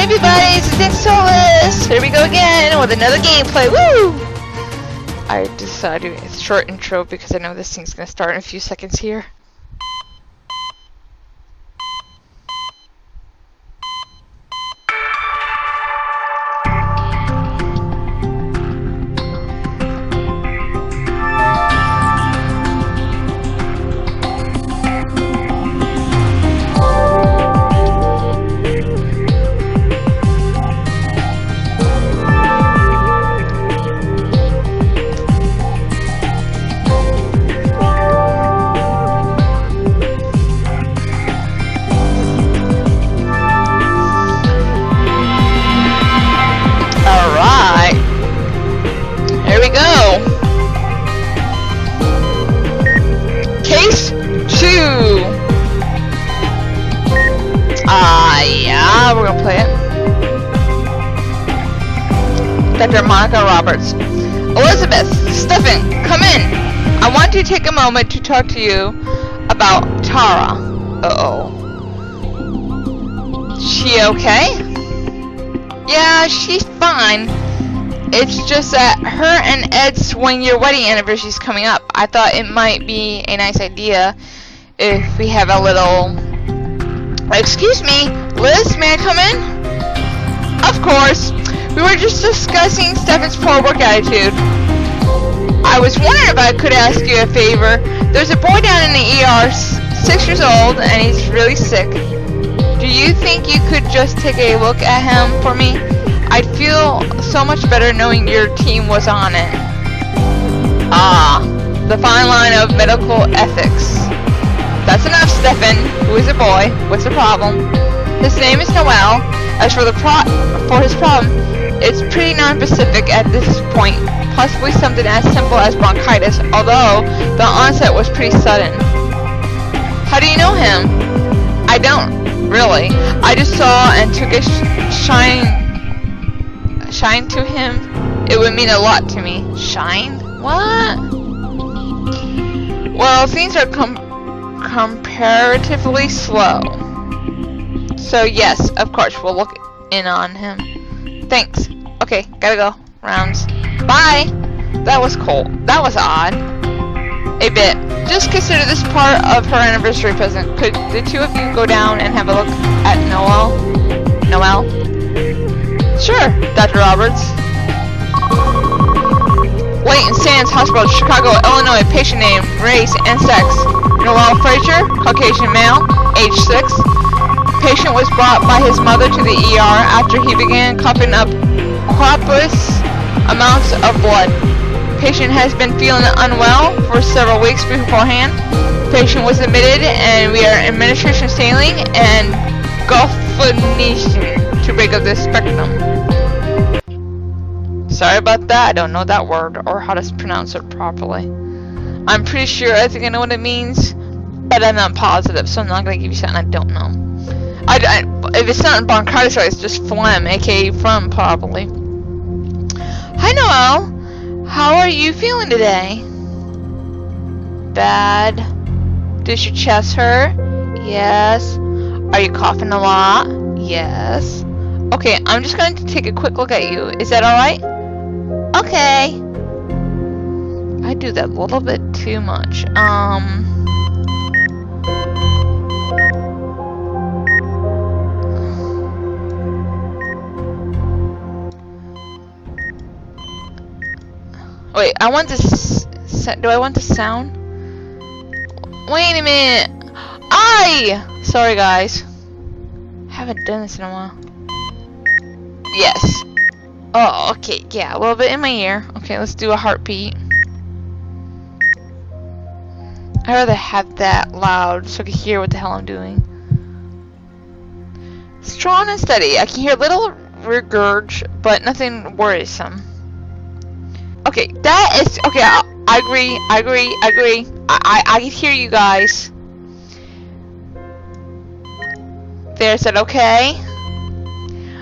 everybody, it's DancingSouless! Here we go again with another gameplay, woo! I decided it's a short intro because I know this thing's gonna start in a few seconds here. Yeah, we're gonna play it. Dr. Monica Roberts. Elizabeth, Stephen, come in. I want to take a moment to talk to you about Tara. Uh-oh. She okay? Yeah, she's fine. It's just that her and Ed's one-year wedding anniversary is coming up. I thought it might be a nice idea if we have a little... Excuse me, Liz, may I come in? Of course. We were just discussing Stefan's poor work attitude. I was wondering if I could ask you a favor. There's a boy down in the ER, 6 years old, and he's really sick. Do you think you could just take a look at him for me? I'd feel so much better knowing your team was on it. Ah, the fine line of medical ethics. That's enough, Stefan, who is a boy. What's the problem? His name is Noel. As for his problem, it's pretty non-specific at this point. Possibly something as simple as bronchitis, although the onset was pretty sudden. How do you know him? I don't, really. I just saw and took a shine to him. It would mean a lot to me. Shine? What? Well, things are comparatively slow. So yes, of course, we'll look in on him. Thanks. Okay, gotta go. Rounds. Bye! That was cold. That was odd. A bit. Just consider this part of her anniversary present. Could the two of you go down and have a look at Noel? Sure, Dr. Roberts. Layton Sands Hospital, Chicago, Illinois. Patient name, race, and sex. Noel Frazier, Caucasian male, age 6. Patient was brought by his mother to the ER after he began coughing up copious amounts of blood. Patient has been feeling unwell for several weeks beforehand. Patient was admitted and we are administration saline and gulfination to break up the spectrum. Sorry about that, I don't know that word or how to pronounce it properly. I'm pretty sure I think I know what it means, but I'm not positive, so I'm not going to give you something I don't know. If it's not bronchitis, it's just phlegm, aka phlegm, probably. Hi, Noel. How are you feeling today? Bad. Does your chest hurt? Yes. Are you coughing a lot? Yes. Okay, I'm just going to take a quick look at you. Is that alright? Okay. I do that a little bit too much. Wait, I want this. Do I want the sound? Wait a minute. Sorry, guys. Haven't done this in a while. Yes. Oh, okay. Yeah, a little bit in my ear. Okay, let's do a heartbeat. I'd rather have that loud so I can hear what the hell I'm doing. Strong and steady. I can hear little regurg, but nothing worrisome. Okay, that is... Okay, I agree. I can hear you guys. There's that okay?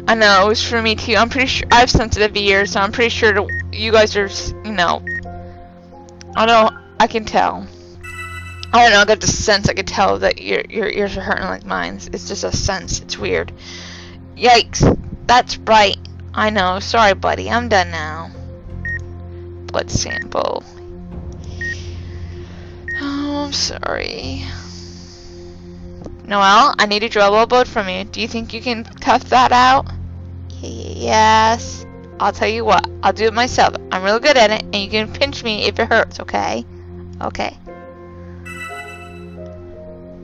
I know, it was for me too. I'm pretty sure... I have sensitive ears, so I'm pretty sure you guys are, you know... I don't... I can tell. I don't know, I got the sense I could tell that your ears are hurting like mine. It's just a sense. It's weird. Yikes. That's right. I know. Sorry, buddy. I'm done now. Blood sample. Oh, I'm sorry. Noelle, I need to draw a little blood from you. Do you think you can tough that out? Yes. I'll tell you what. I'll do it myself. I'm real good at it, and you can pinch me if it hurts, okay? Okay.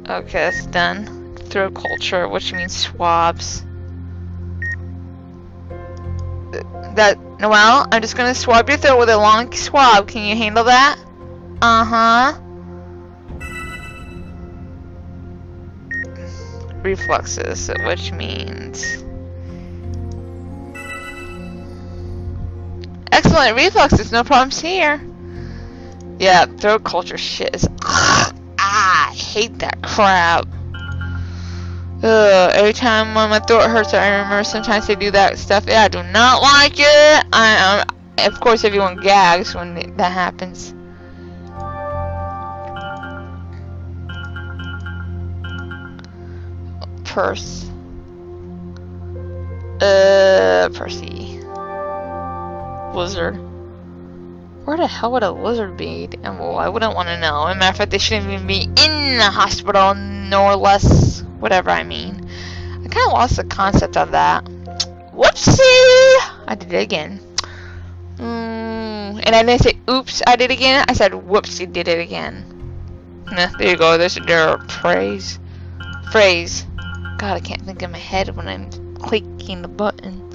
Okay, that's done. Throat culture, which means swabs. Noelle, I'm just gonna swab your throat with a long swab. Can you handle that? Uh-huh. Refluxes, which means... Excellent refluxes, no problems here. Yeah, throat culture shit is... I hate that crap. Every time when my throat hurts, I remember sometimes they do that stuff. Yeah, I do not like it. Of course, everyone gags when that happens. Purse. Percy. Lizard. Where the hell would a lizard be? And well, I wouldn't want to know. As a matter of fact, they shouldn't even be in the hospital, nor less whatever I mean. I kind of lost the concept of that. Whoopsie! I did it again. And I didn't say oops, I did it again. I said whoopsie, did it again. There you go. There's their phrase. God, I can't think in my head when I'm clicking the button.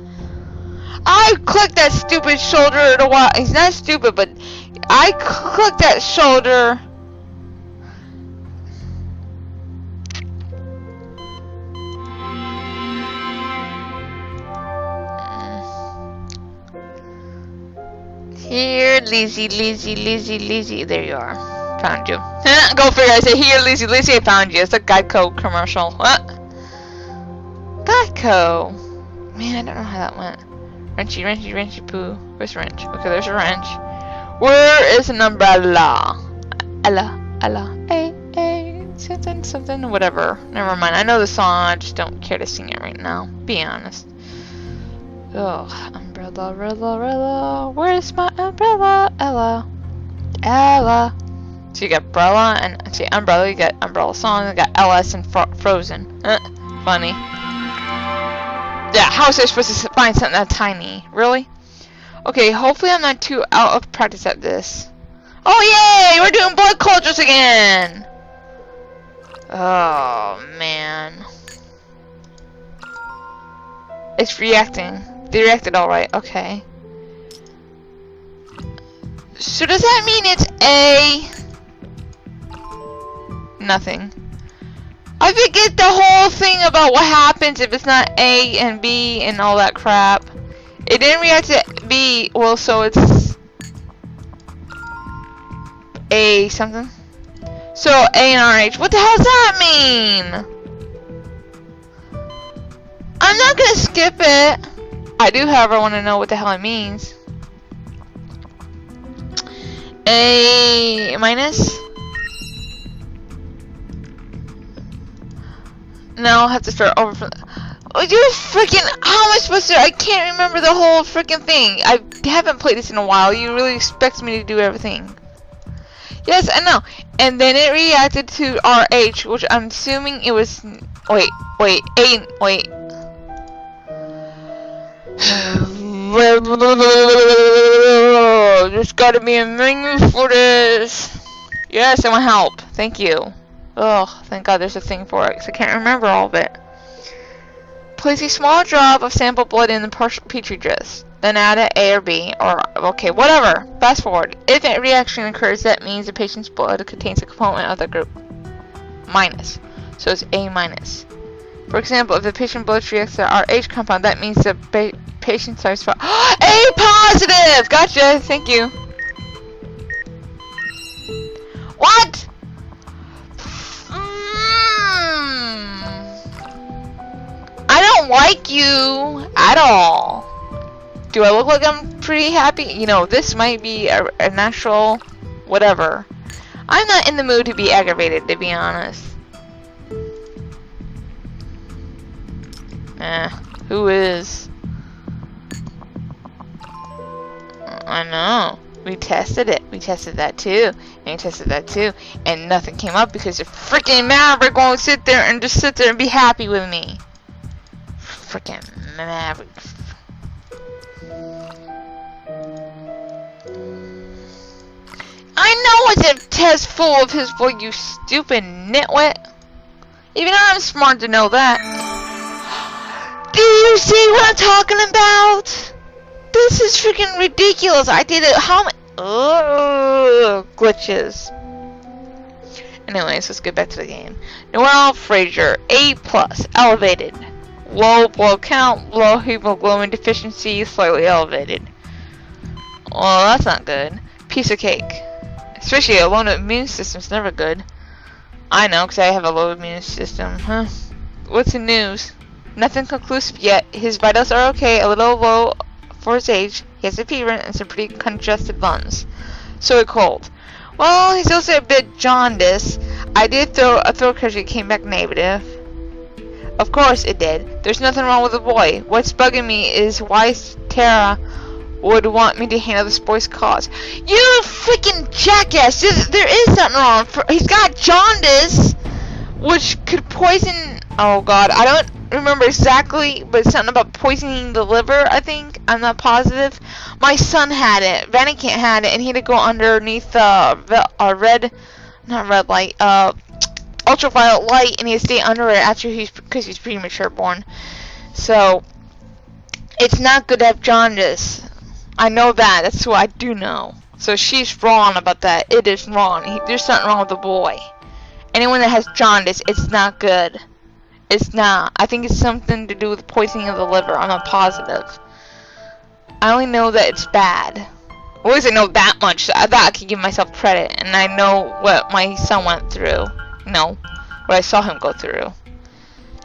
I clicked that stupid shoulder a while. It's not stupid, but I clicked that shoulder. Here, Lizzie. There you are. Found you. Go figure. I say, here, Lizzie, I found you. It's a Geico commercial. What? Geico. Man, I don't know how that went. Wrenchy poo. Where's the wrench? Okay, there's a wrench. Where is an umbrella? Ella. Something, whatever. Never mind. I know the song, I just don't care to sing it right now. Be honest. Oh, umbrella. Where's my umbrella? Ella. So you got umbrella and see umbrella. You got umbrella song. You got LS and Frozen. Funny. Yeah, how was I supposed to find something that tiny? Really? Okay, hopefully I'm not too out of practice at this. Oh yay! We're doing blood cultures again! Oh man. It's reacting. They reacted alright, okay. So does that mean it's A? Nothing. I forget the whole thing about what happens if it's not A and B and all that crap. It didn't react to B, well, so it's A something. So A and RH. What the hell does that mean? I'm not gonna skip it. I do, however, want to know what the hell it means. A minus? No, I'll have to start over from you freaking, how am I supposed to, I can't remember the whole freaking thing. I haven't played this in a while. You really expect me to do everything. Yes, I know. And then it reacted to RH, which I'm assuming it was, wait. There's gotta be a menu for this. Yes, I want help. Thank you. Oh, thank God there's a thing for it, because I can't remember all of it. Place a small drop of sample blood in the petri dish. Then add an A or B, or, okay, whatever. Fast forward. If a reaction occurs, that means the patient's blood contains a component of the group. Minus. So it's A minus. For example, if the patient blood reacts to RH compound, that means the patient starts for A positive! Gotcha! Thank you. What? I don't like you at all. Do I look like I'm pretty happy? You know, this might be a natural whatever. I'm not in the mood to be aggravated, to be honest. Who is? I know. We tested it. We tested that too. And we tested that too. And nothing came up because the freaking Maverick won't sit there and just sit there and be happy with me. Freaking Maverick. I know it's a test full of his boy, you stupid nitwit. Even I'm smart to know that. Do you see what I'm talking about? This is freaking ridiculous. I did it. How many? Glitches. Anyways, let's get back to the game. Noel Fraser, A+, elevated. Low blood count, low hemoglobin deficiency, slightly elevated. Well, that's not good. Piece of cake. Especially a low immune system's never good. I know, because I have a low immune system. Huh? What's the news? Nothing conclusive yet. His vitals are okay, a little low for his age. He has a fever and some pretty congested lungs. So a cold. Well, he's also a bit jaundiced. I did throw a throat pressure, it came back negative. Of course it did. There's nothing wrong with the boy. What's bugging me is why Tara would want me to handle this boy's cause. You freaking jackass! There is something wrong. He's got jaundice, which could poison. Oh God, I don't remember exactly, but it's something about poisoning the liver. I think I'm not positive. My son had it. Vannican had it, and he had to go underneath ultraviolet light, and he had to stay under it after because he's premature born. So it's not good to have jaundice. I know that. That's what I do know. So she's wrong about that. It is wrong. There's something wrong with the boy. Anyone that has jaundice, it's not good. It's not. I think it's something to do with poisoning of the liver. I'm not positive. I only know that it's bad. At least I know that much. That I can give myself credit. And I know what my son went through. No. What I saw him go through.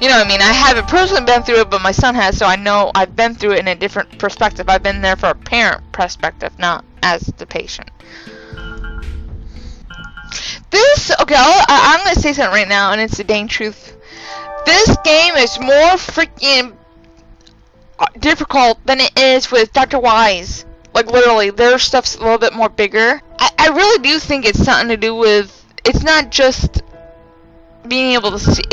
You know what I mean? I haven't personally been through it, but my son has, so I know I've been through it in a different perspective. I've been there for a parent perspective, not as the patient. Okay, I'm going to say something right now, and it's the dang truth. This game is more freaking difficult than it is with Dr. Wise. Like, literally, their stuff's a little bit more bigger. I really do think it's something to do with, it's not just being able to see,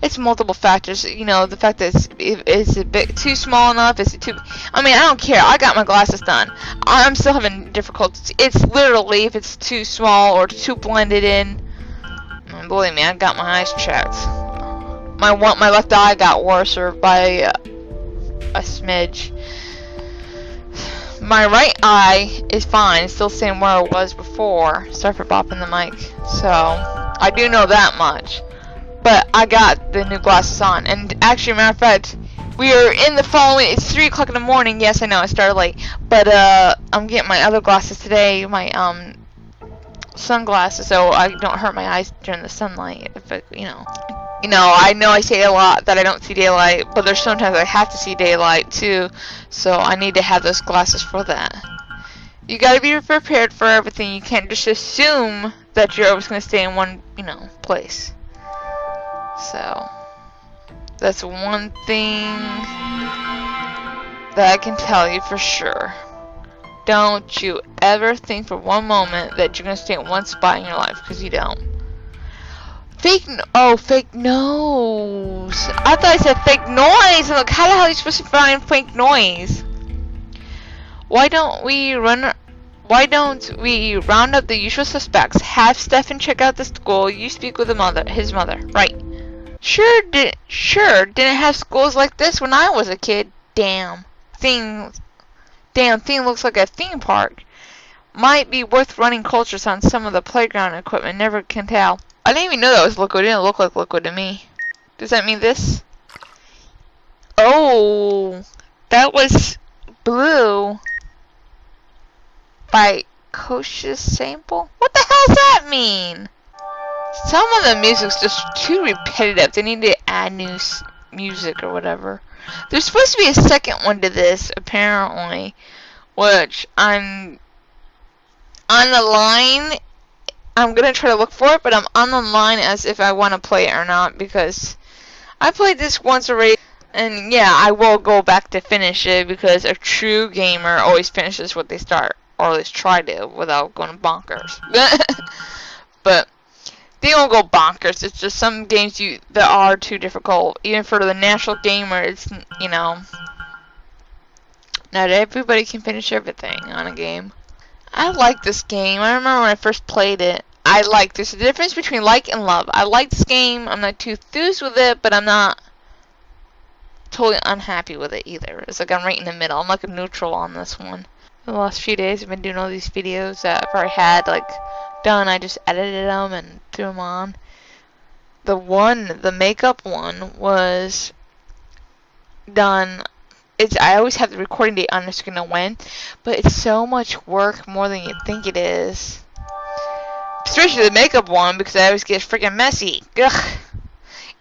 it's multiple factors, you know, the fact that it's a bit too small enough, is it too, I mean, I don't care, I got my glasses done, I'm still having difficulties. It's literally, if it's too small or too blended in, and believe me, I got my eyes checked. My left eye got worse by a smidge. My right eye is fine, it's still the same where it was before. Sorry for bopping the mic. So, I do know that much. But I got the new glasses on, and actually, matter of fact, we are in the following. It's 3 o'clock in the morning. Yes, I know I started late, but I'm getting my other glasses today, my sunglasses, so I don't hurt my eyes during the sunlight. If it, you know, I know I say a lot that I don't see daylight, but there's sometimes I have to see daylight too, so I need to have those glasses for that. You gotta be prepared for everything. You can't just assume that you're always gonna stay in one, place. So, that's one thing that I can tell you for sure. Don't you ever think for one moment that you're going to stay in one spot in your life, because you don't. Fake nose. I thought I said fake noise. I'm like, how the hell are you supposed to find fake noise? Why don't we round up the usual suspects? Have Stefan check out the school. You speak with his mother. Right. Sure didn't have schools like this when I was a kid. Damn thing looks like a theme park. Might be worth running cultures on some of the playground equipment. Never can tell. I didn't even know that was liquid. It didn't look like liquid to me. Does that mean this? Oh, that was blue by Kosh's sample. What the hell does that mean? Some of the music's just too repetitive. They need to add new music or whatever. There's supposed to be a second one to this, apparently, which I'm on the line. I'm gonna try to look for it, but I'm on the line as if I want to play it or not, because I played this once already. And yeah, I will go back to finish it because a true gamer always finishes what they start, or at least try to, without going bonkers. But they don't go bonkers. It's just some games that are too difficult, even for the natural gamer. It's, you know, not everybody can finish everything on a game. I like this game. I remember when I first played it. There's a difference between like and love. I like this game. I'm not too enthused with it, but I'm not totally unhappy with it either. It's like I'm right in the middle. I'm like a neutral on this one. The last few days I've been doing all these videos that I've already had like done. I just edited them and threw them on. The makeup one was done. I always have the recording date on the screen of when, but it's so much work more than you think it is. Especially the makeup one, because I always get freaking messy. Ugh.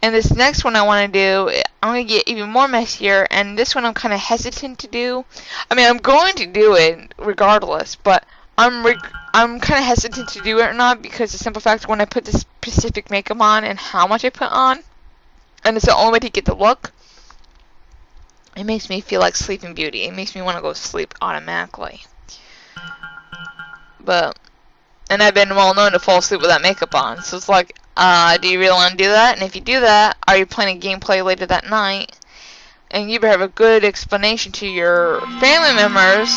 And this next one I want to do, I'm going to get even more messier, and this one I'm kind of hesitant to do. I mean, I'm going to do it regardless, but I'm kind of hesitant to do it or not, because the simple fact when I put this specific makeup on and how much I put on, and it's the only way to get the look, it makes me feel like Sleeping Beauty. It makes me want to go to sleep automatically. And I've been well known to fall asleep with that makeup on, so it's like, do you really want to do that? And if you do that, are you playing a gameplay later that night? And you better have a good explanation to your family members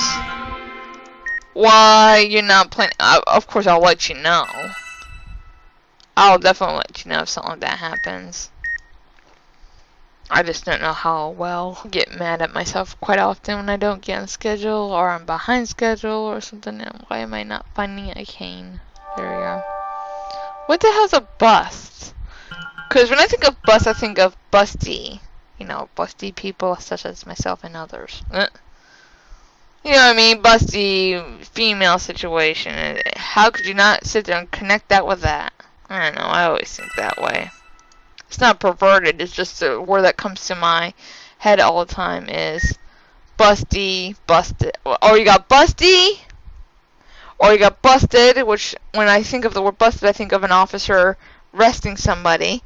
why you're not playing. Of course, I'll let you know. I'll definitely let you know if something like that happens. I just don't know how well. I get mad at myself quite often when I don't get on schedule, or I'm behind schedule, or something. And why am I not finding a cane? There we go. What the hell's a bust? Because when I think of bust, I think of busty. You know, busty people such as myself and others. You know what I mean? Busty female situation. How could you not sit there and connect that with that? I don't know. I always think that way. It's not perverted. It's just a word that comes to my head all the time is busty, busted. Or you got busty, or you got busted, which when I think of the word busted, I think of an officer arresting somebody.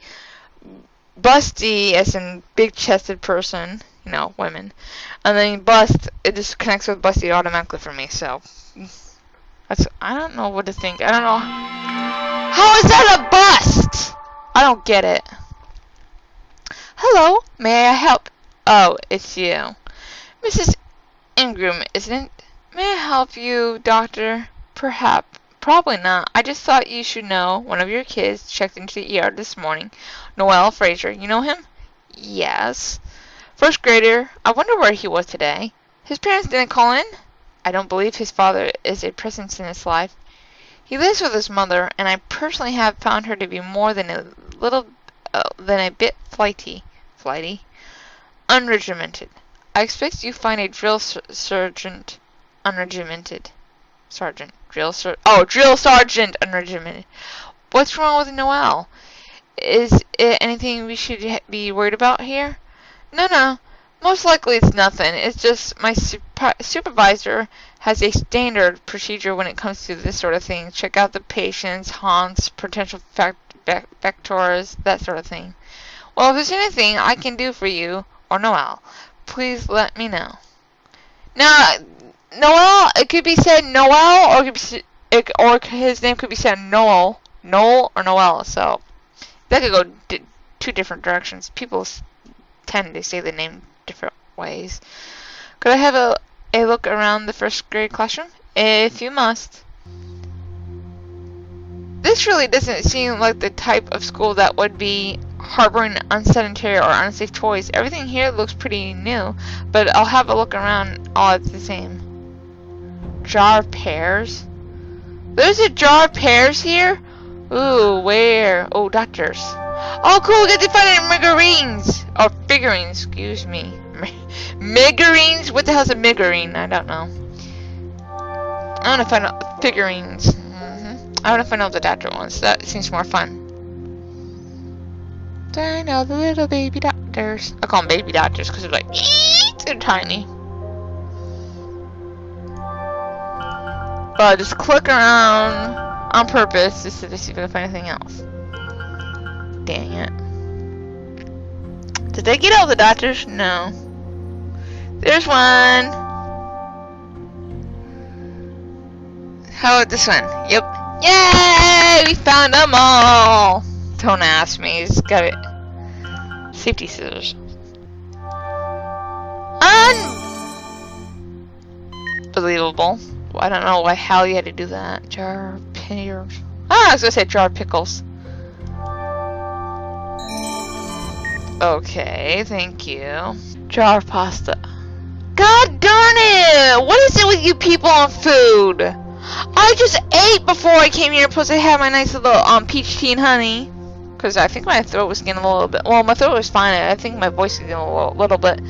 Busty as in big-chested person, you know, women. And then bust, it just connects with busty automatically for me, so I don't know what to think. I don't know. How is that a bust? I don't get it. Hello, may I help? Oh, it's you. Mrs. Ingram, isn't it? May I help you, doctor? Probably not. I just thought you should know one of your kids checked into the ER this morning. Noel Fraser. You know him? Yes. First grader. I wonder where he was today. His parents didn't call in? I don't believe his father is a presence in his life. He lives with his mother, and I personally have found her to be more than a bit flighty, unregimented. I expect you find a drill sergeant unregimented. Drill sergeant unregimented. What's wrong with Noel? Is it anything we should be worried about here? No. Most likely it's nothing. It's just my supervisor has a standard procedure when it comes to this sort of thing. Check out the patient's haunts, potential factors, that sort of thing. Well, if there's anything I can do for you, or Noel, please let me know. Now, Noel, it could be said Noel, or his name could be said Noel or Noel, so that could go two different directions. People tend to say the name different ways. Could I have a look around the first grade classroom? If you must. This really doesn't seem like the type of school that would be harboring unsanitary or unsafe toys. Everything here looks pretty new, but I'll have a look around all at the same. Jar of pears? There's a jar of pears here? Ooh, where? Oh, doctors. Oh, cool, get to find migarines. Or figurines, excuse me. Migarines? What the hell's a migarine? I don't know. I want to find out figurines. I want to find out the doctor ones. That seems more fun. I know the little baby doctors. I call them baby doctors because they're like, they're tiny. But just click around on purpose just to see if I can find anything else. Dang it. Did they get all the doctors? No. There's one. How about this one? Yep. Yay! We found them all! Don't ask me. It's got it. Safety scissors. Unbelievable. I don't know why how you had to do that. Jar of pears. Ah, I was gonna say jar of pickles. Okay, thank you. Jar of pasta. God darn it! What is it with you people on food? I just ate before I came here, plus I had my nice little peach tea and honey. Cause I think my throat was getting a little bit. Well, my throat was fine. I think my voice is getting a little bit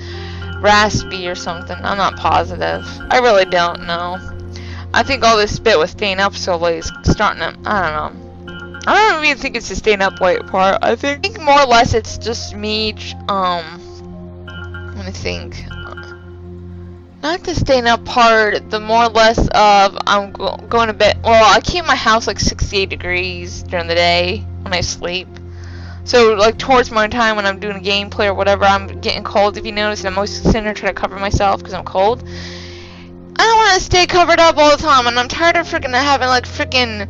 raspy or something. I'm not positive. I really don't know. I think all this bit with staying up so late is starting to. I don't know. I don't even think it's the staying up late part. I think more or less it's just me. Let me think. Not the staying up part. The more or less of I'm going to bed. Well, I keep my house like 68 degrees during the day when I sleep. So, like, towards my time when I'm doing a gameplay or whatever, I'm getting cold, if you notice, and I'm always sitting there trying to cover myself because I'm cold. I don't want to stay covered up all the time, and I'm tired of freaking having, like, freaking...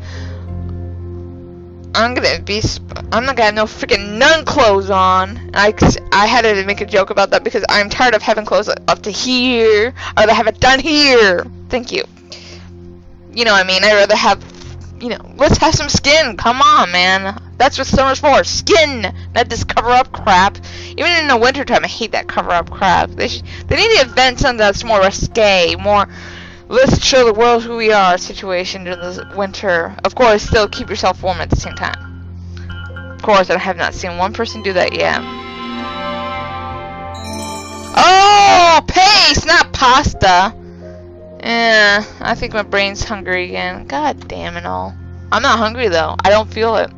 I'm not gonna have no freaking nun clothes on. I had to make a joke about that because I'm tired of having clothes up to here, or to have it done here. Thank you. You know what I mean? I'd rather have, you know, let's have some skin. Come on, man. That's what summer's for. Skin! Not this cover-up crap. Even in the wintertime, I hate that cover-up crap. They need to invent something that's more risque, more let's show the world who we are situation during the winter. Of course, still keep yourself warm at the same time. Of course, I have not seen one person do that yet. Oh! Paste, not pasta! I think my brain's hungry again. God damn it all. I'm not hungry, though. I don't feel it.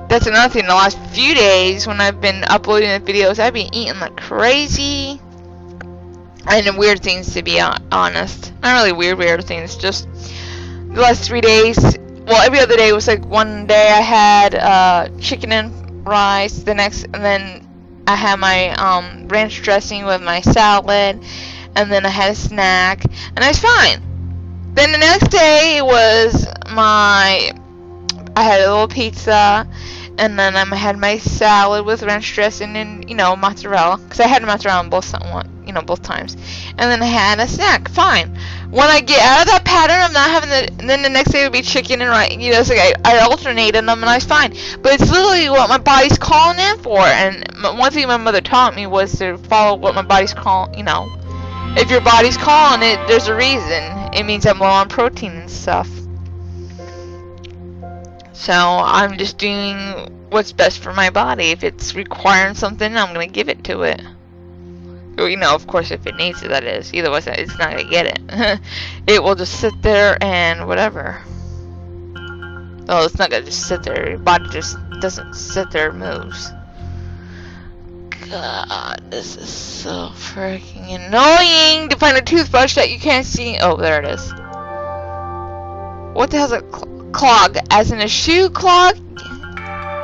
That's another thing. The last few days, when I've been uploading the videos, I've been eating like crazy. And weird things, to be honest. Not really weird things. Just the last 3 days. Well, every other day was like one day I had chicken and rice. The next, and then I had my ranch dressing with my salad. And then I had a snack, and I was fine. Then the next day it was I had a little pizza. And then I had my salad with ranch dressing and, you know, mozzarella. Because I had mozzarella on both times. And then I had a snack. Fine. When I get out of that pattern, I'm not having and then the next day would be chicken and rice. You know, it's like I alternated them and I was fine. But it's literally what my body's calling in for. And one thing my mother taught me was to follow what my body's calling, you know. If your body's calling it, there's a reason. It means I'm low on protein and stuff. So, I'm just doing what's best for my body. If it's requiring something, I'm going to give it to it. Or, you know, of course, if it needs it, that is. Otherwise, it's not going to get it. It will just sit there and whatever. Well, it's not going to just sit there. Your body just doesn't sit there, it moves. God, this is so freaking annoying to find a toothbrush that you can't see. Oh, there it is. What the hell's a clog? As in a shoe clog?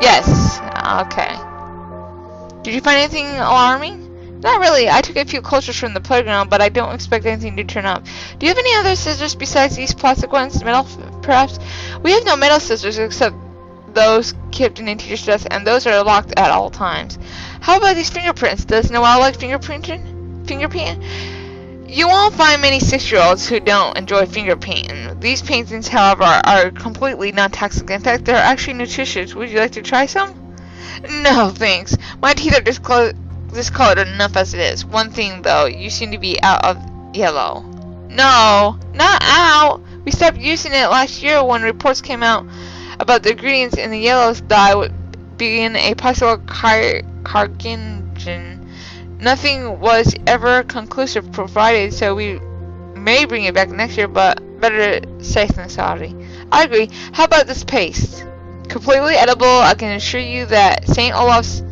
Yes. Okay. Did you find anything alarming? Not really. I took a few cultures from the playground, but I don't expect anything to turn up. Do you have any other scissors besides these plastic ones? Metal, perhaps? We have no metal scissors except those kept in a teacher's desk, and those are locked at all times. How about these fingerprints? Does Noelle like fingerprinting? You won't find many 6-year-olds who don't enjoy finger painting. These paintings, however, are completely non-toxic. In fact, they're actually nutritious. Would you like to try some? No, thanks. My teeth are discolored enough as it is. One thing, though, you seem to be out of yellow. No, not out. We stopped using it last year when reports came out about the ingredients in the yellow dye being a possible carcinogen. Nothing was ever conclusive provided, so we may bring it back next year, but better safe than sorry. I agree. How about this paste? Completely edible. I can assure you that St. Olaf's... St.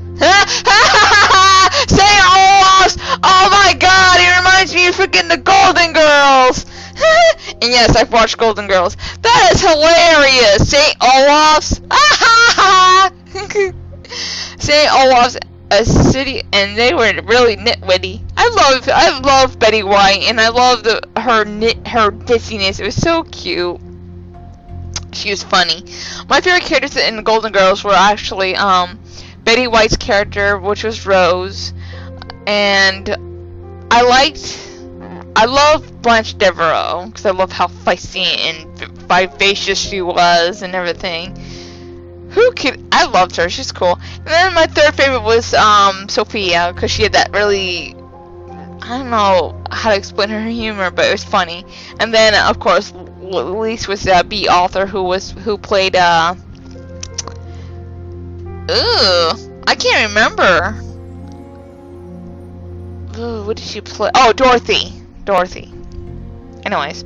Olaf's! Oh my god, it reminds me of freaking the Golden Girls! And yes, I've watched Golden Girls. That is hilarious! St. Olaf's! St. Olaf's a city, and they were really nitwitty. I love Betty White, and I love her ditziness. It was so cute. She was funny. My favorite characters in the Golden Girls were actually Betty White's character, which was Rose, and I love Blanche Devereaux because I love how feisty and vivacious she was and everything. I loved her. She's cool. And then my third favorite was Sophia, because she had that really, I don't know how to explain her humor, but it was funny. And then of course Elise was B. Arthur, who played I can't remember. Ooh, what did she play? Oh, Dorothy. Anyways,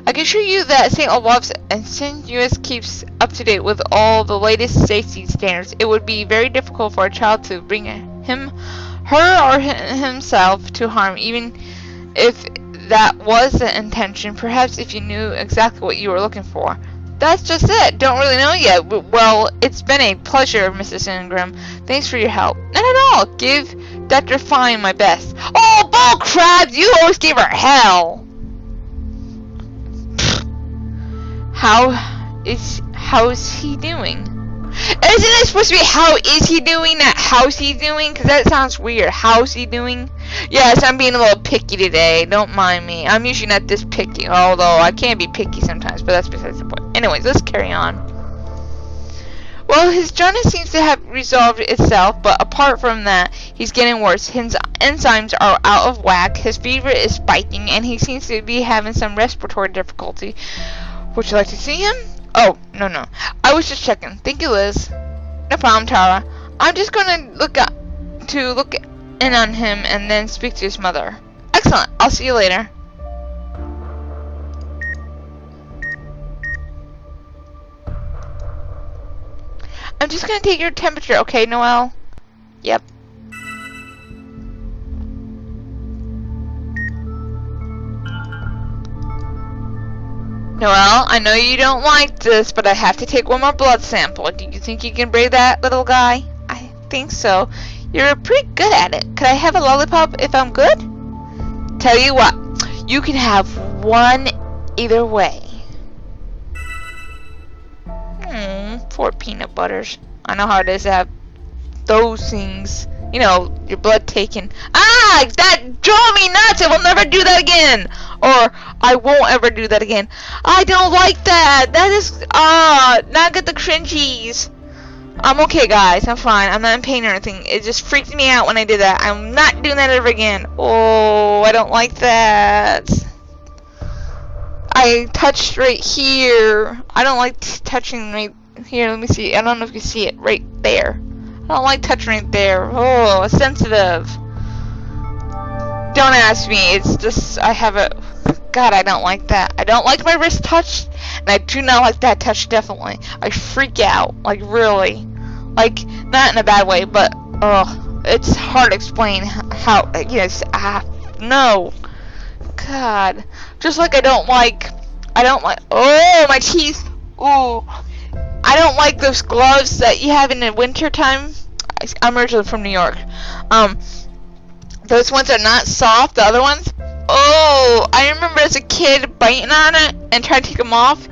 I can assure you that St. Olaf's and U.S. keeps up to date with all the latest safety standards. It would be very difficult for a child to bring her or himself to harm, even if that was the intention. Perhaps if you knew exactly what you were looking for. That's just it. Don't really know yet. Well, it's been a pleasure, Mrs. Ingram. Thanks for your help. Not at all. Give Dr. Fine my best. Oh, bull crap! You always give her hell. How's he doing? Isn't it supposed to be how is he doing, not how's he doing? Because that sounds weird. How's he doing? Yes, I'm being a little picky today. Don't mind me. I'm usually not this picky, although I can be picky sometimes, but that's besides the point. Anyways, let's carry on. Well, his jaundice seems to have resolved itself, but apart from that, he's getting worse. His enzymes are out of whack, his fever is spiking, and he seems to be having some respiratory difficulty. Would you like to see him? Oh, no. I was just checking. Thank you, Liz. No problem, Tara. I'm just gonna look in on him and then speak to his mother. Excellent. I'll see you later. I'm just gonna take your temperature, okay, Noelle? Yep. Noelle, I know you don't like this, but I have to take one more blood sample. Do you think you can brave that, little guy? I think so. You're pretty good at it. Could I have a lollipop if I'm good? Tell you what, you can have one either way. Poor peanut butters. I know how it is to have those things. You know, your blood taken. Ah! That drove me nuts! I will never do that again! Or, I won't ever do that again. I don't like that! That is, not get the cringies. I'm okay, guys. I'm fine. I'm not in pain or anything. It just freaked me out when I did that. I'm not doing that ever again. Oh, I don't like that. I touched right here. I don't like touching right here. Let me see. I don't know if you can see it. Right there. I don't like touching right there. Oh, it's sensitive. Don't ask me. It's just, I have a... God, I don't like that. I don't like my wrist touched, and I do not like that touch, definitely. I freak out. Like, really. Like, not in a bad way, but, it's hard to explain how, yes, no. God. Just like I don't like, oh, my teeth. Ooh. I don't like those gloves that you have in the winter time. I'm originally from New York. Those ones are not soft. The other ones, oh, I remember as a kid biting on it and trying to take them off,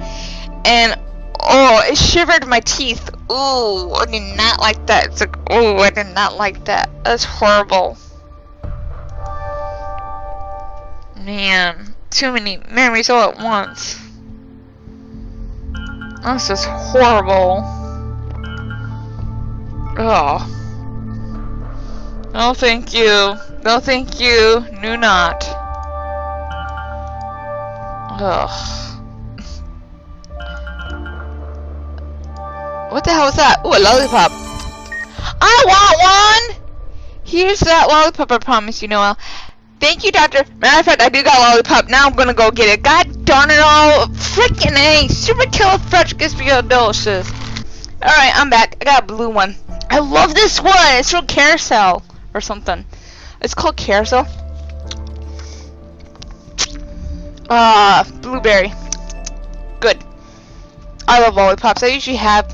and oh, it shivered my teeth. Ooh, I did not like that. It's like, oh, I did not like that. That's horrible. Man, too many memories all at once. This is horrible. Oh. No, thank you. No, thank you. Do not. Ugh. What the hell is that? Ooh, a lollipop. I want one! Here's that lollipop, I promise you, Noelle. Thank you, Doctor. Matter of fact, I do got a lollipop. Now I'm gonna go get it. God darn it all. Freaking A. Super delicious. Alright, I'm back. I got a blue one. I love this one. It's from Carousel or something. It's called Carousel. Blueberry. Good. I love lollipops. I usually have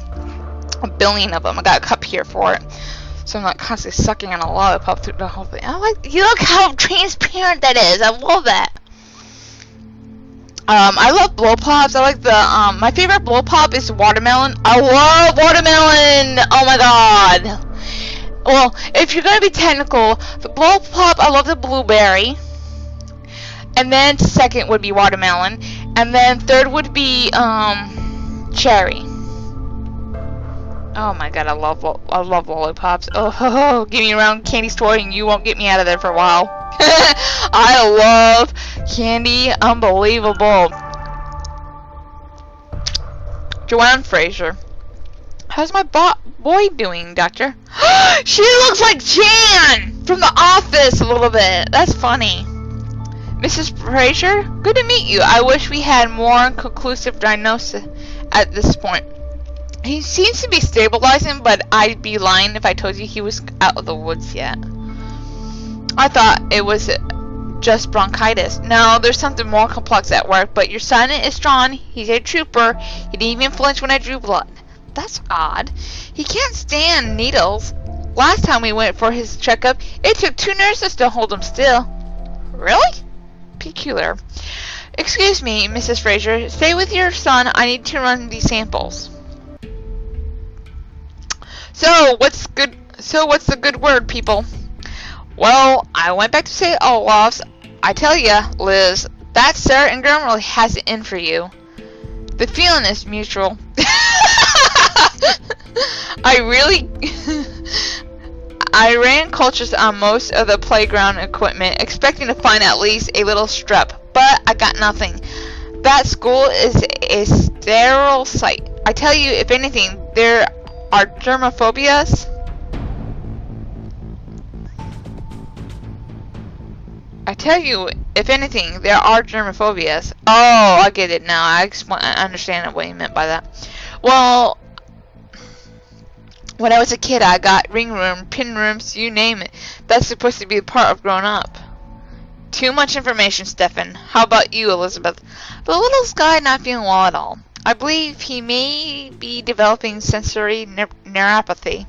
a billion of them. I got a cup here for it. so I'm not constantly sucking on a lollipop through the whole thing. You look how transparent that is. I love that. I love blow pops. I like the my favorite blow pop is watermelon. I love watermelon. Oh my god. Well, if you're gonna be technical, the blow pop, I love the blueberry. And then second would be watermelon, and then third would be cherry. Oh my god, I love lollipops. Oh, give me around candy store and you won't get me out of there for a while. I love candy, unbelievable. Joanne Fraser. How's my boy doing, doctor? She looks like Jan from The Office a little bit. That's funny. Mrs. Fraser, good to meet you. I wish we had more conclusive diagnosis at this point. He seems to be stabilizing, but I'd be lying if I told you he was out of the woods yet. I thought it was just bronchitis. No, there's something more complex at work, but your son is strong. He's a trooper. He didn't even flinch when I drew blood. That's odd. He can't stand needles. Last time we went for his checkup, it took 2 nurses to hold him still. Really? Peculiar. Excuse me, Mrs. Fraser. Stay with your son. I need to run these samples. So what's the good word, people? Well, I went back to St. Olaf's. I tell ya, Liz, that Sarah Ingram really has it in for you. The feeling is mutual. I ran cultures on most of the playground equipment, expecting to find at least a little strep, but I got nothing. That school is a sterile site. I tell you, if anything, there are germophobias. Oh, I get it now. I understand what you meant by that. Well, when I was a kid, I got ring room, pin rooms, you name it. That's supposed to be a part of growing up. Too much information, Stefan. How about you, Elizabeth? The little guy not feeling well at all. I believe he may be developing sensory neuropathy.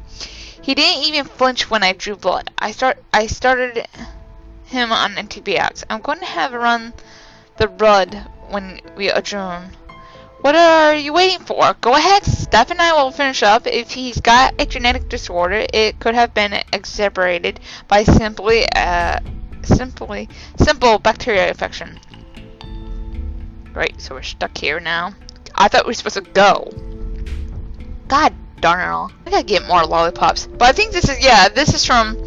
He didn't even flinch when I drew blood. I started him on antibiotics. I'm going to have run the blood when we adjourn. What are you waiting for? Go ahead, Steph and I will finish up. If he's got a genetic disorder, it could have been exacerbated by simple bacterial infection. Right, so we're stuck here now. I thought we were supposed to go. God darn it all. I gotta get more lollipops. But I think this is from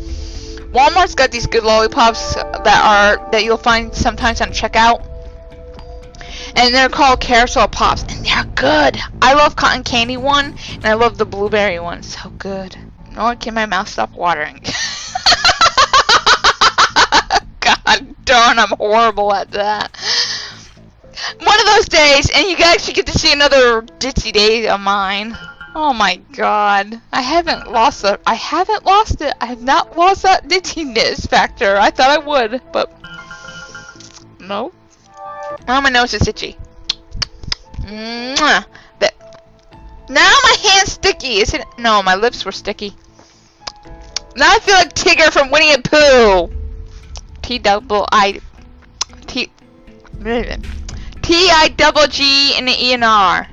Walmart's got these good lollipops that you'll find sometimes on checkout. And they're called Carousel Pops, and they're good. I love cotton candy one, and I love the blueberry one. So good. Nor can my mouth stop watering. God darn, I'm horrible at that. One of those days, and you actually get to see another ditzy day of mine. Oh my God, I haven't lost it. I have not lost that ditziness factor. I thought I would, but no. Oh, my nose is itchy. Mwah. Now my hand's sticky. Is it? No, my lips were sticky. Now I feel like Tigger from Winnie the Pooh. T-I-double-G and an E&R.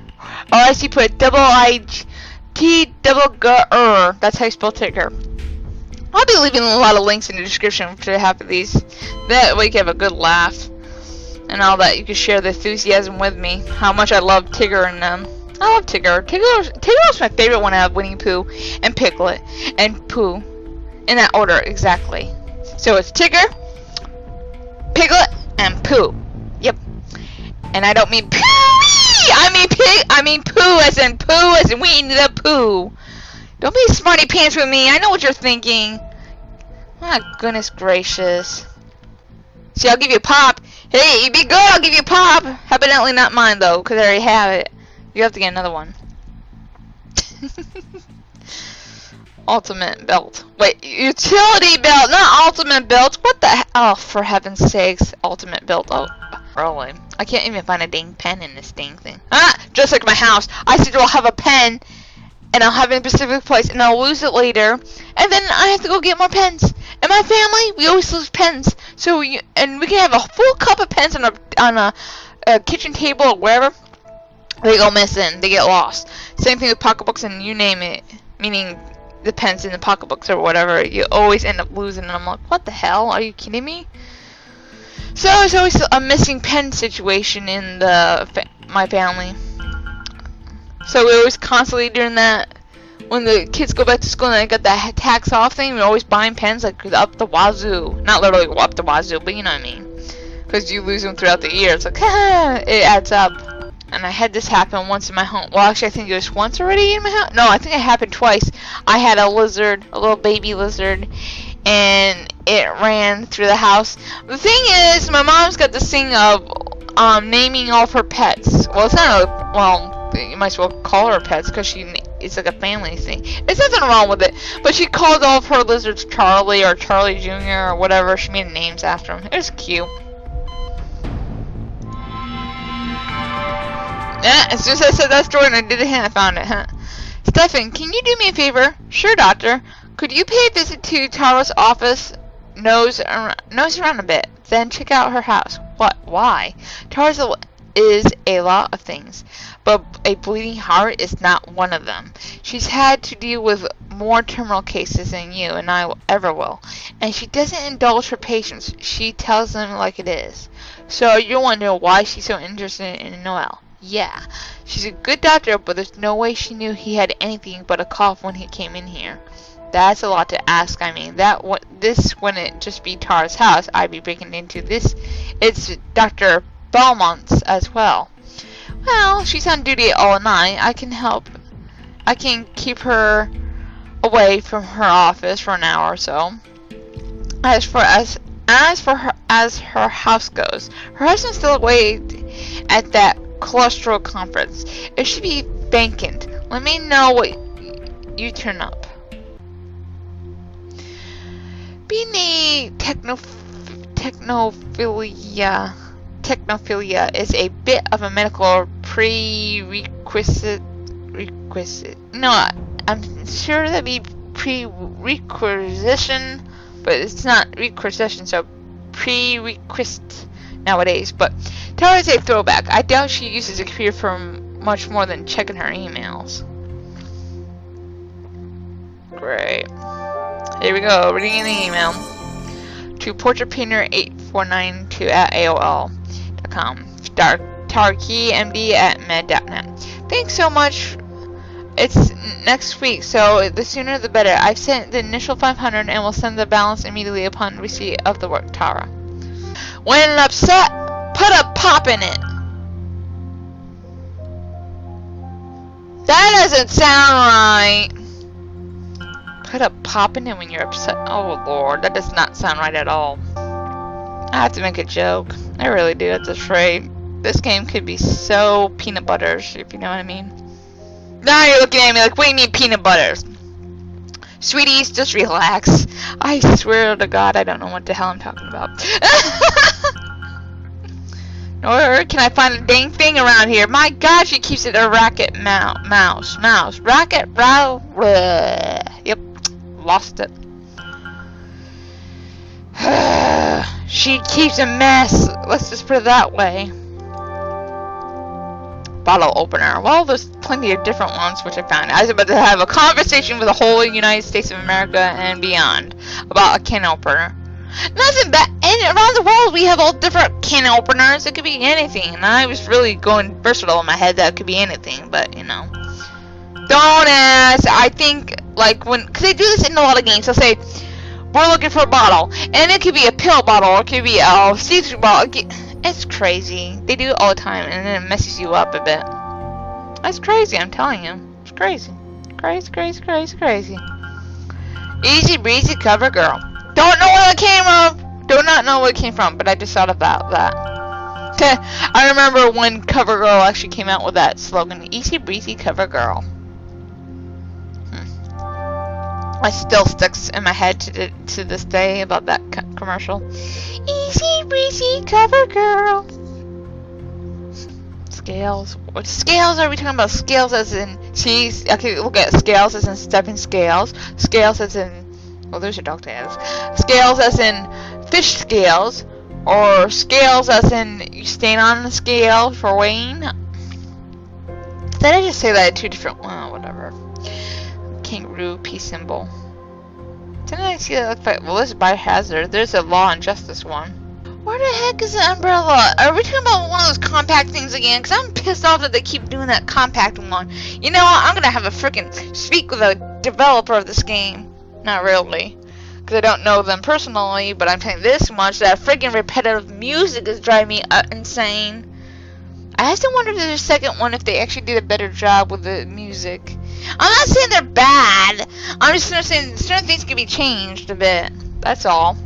Or as you put double-I-T-double-G-R. That's how you spell Tigger. I'll be leaving a lot of links in the description to have these. That way you can have a good laugh. And all that, you can share the enthusiasm with me. How much I love Tigger and them. I love Tigger. Tigger was my favorite one out of Winnie the Pooh and Piglet and Pooh. In that order, exactly. So it's Tigger, Piglet, and Pooh. Yep. And I don't mean Pooh. I mean Pooh as in Winnie the Pooh. Don't be smarty pants with me. I know what you're thinking. My goodness gracious. See, I'll give you a pop. Hey, you be good, I'll give you a pop. Evidently not mine, though, because I already have it. You have to get another one. Ultimate belt. Wait, utility belt, not ultimate belt. What the heck? Oh, for heaven's sakes, ultimate belt. Oh, really? I can't even find a dang pen in this dang thing. Ah, just like my house. I still have a pen and I'll have it in a specific place, and I'll lose it later, and then I have to go get more pens. In my family, we always lose pens, so we can have a full cup of pens on a kitchen table or wherever. They go missing, they get lost. Same thing with pocketbooks and you name it, meaning the pens in the pocketbooks or whatever. You always end up losing, and I'm like, what the hell? Are you kidding me? So it's always a missing pen situation in my family. So we're always constantly doing that. When the kids go back to school and I got that tax off thing, we're always buying pens like up the wazoo. Not literally up the wazoo, but you know what I mean. Because you lose them throughout the year. It's like, it adds up. And I had this happen once in my home. Well, actually, I think it was once already in my house. No, I think it happened twice. I had a lizard, a little baby lizard, and it ran through the house. The thing is, my mom's got this thing of naming all of her pets. Well, it's not really, well, you might as well call her pets because it's like a family thing. There's nothing wrong with it. But she called all of her lizards Charlie or Charlie Jr. or whatever. She made names after them. It was cute. Yeah, as soon as I said that story and I did it, I found it, huh? Stefan, can you do me a favor? Sure, doctor. Could you pay a visit to Tara's office? Nose around a bit. Then check out her house. What? Why? Tara's is a lot of things, but a bleeding heart is not one of them. She's had to deal with more terminal cases than you and I ever will. And she doesn't indulge her patients. She tells them like it is. So you're wondering why she's so interested in Noel. Yeah, she's a good doctor, but there's no way she knew he had anything but a cough when he came in here. That's a lot to ask. I mean, this wouldn't just be Tara's house. I'd be breaking into this. It's Dr. Belmont's as well. Well, she's on duty all night. I can help. I can keep her away from her office for an hour or so. As for her house goes, her husband's still away at that cholesterol conference. It should be vacant. Let me know what you turn up. Being a technophilia is a bit of a medical prerequisite. No, I'm sure that'd be prerequisition, but it's not requisition, so prerequisite nowadays. But Tara's a throwback. I doubt she uses a computer for much more than checking her emails. Great. Here we go. Reading an email to portraitpainter8492@aol.com. TarkeyMD@med.net. Thanks so much. It's next week, so the sooner the better. I've sent the initial 500 and will send the balance immediately upon receipt of the work, Tara. When upset, put a pop in it. That doesn't sound right. Put a pop in it when you're upset. Oh lord, that does not sound right at all. I have to make a joke. I really do. I'm just afraid. This game could be so peanut butters, if you know what I mean. Now you're looking at me like, what do you mean peanut butters? Sweeties, just relax. I swear to God, I don't know what the hell I'm talking about. Nor can I find a dang thing around here. My God, she keeps it a racket mouse. Racket, yep, lost it. She keeps a mess. Let's just put it that way. Bottle opener. Well, there's plenty of different ones which I found. I was about to have a conversation with the whole United States of America and beyond about a can opener. Nothing bad. And around the world we have all different can openers. It could be anything. And I was really going versatile in my head that it could be anything, but you know. Don't ask. I think like because they do this in a lot of games. They'll say, we're looking for a bottle. And it could be a pill bottle or it could be a see-through bottle. It's crazy. They do it all the time, and then it messes you up a bit. That's crazy, I'm telling you. It's crazy. Crazy, crazy, crazy, crazy. Easy breezy cover girl. Don't know where it came from. Do not know where it came from, but I just thought about that. I remember when CoverGirl actually came out with that slogan, Easy breezy cover girl. It still sticks in my head to this day about that commercial. Easy breezy cover girl. It's Scales? What scales are we talking about? Scales as in cheese? Okay, look at scales as in stepping scales. Scales as in, well, there's your dog tails. Scales as in fish scales, or scales as in you stand on the scale for weighing. Did I just say that two different? Well, whatever. Kangaroo, peace symbol. Didn't I see that? Well, this is biohazard. There's a law and justice one. Where the heck is the umbrella? Are we talking about one of those compact things again? Because I'm pissed off that they keep doing that compact one. You know what? I'm going to have a freaking speak with a developer of this game. Not really. Because I don't know them personally. But I'm telling you this much. That freaking repetitive music is driving me insane. I still wonder if there's a second one if they actually did a better job with the music. I'm not saying they're bad. I'm just saying certain things can be changed a bit. That's all.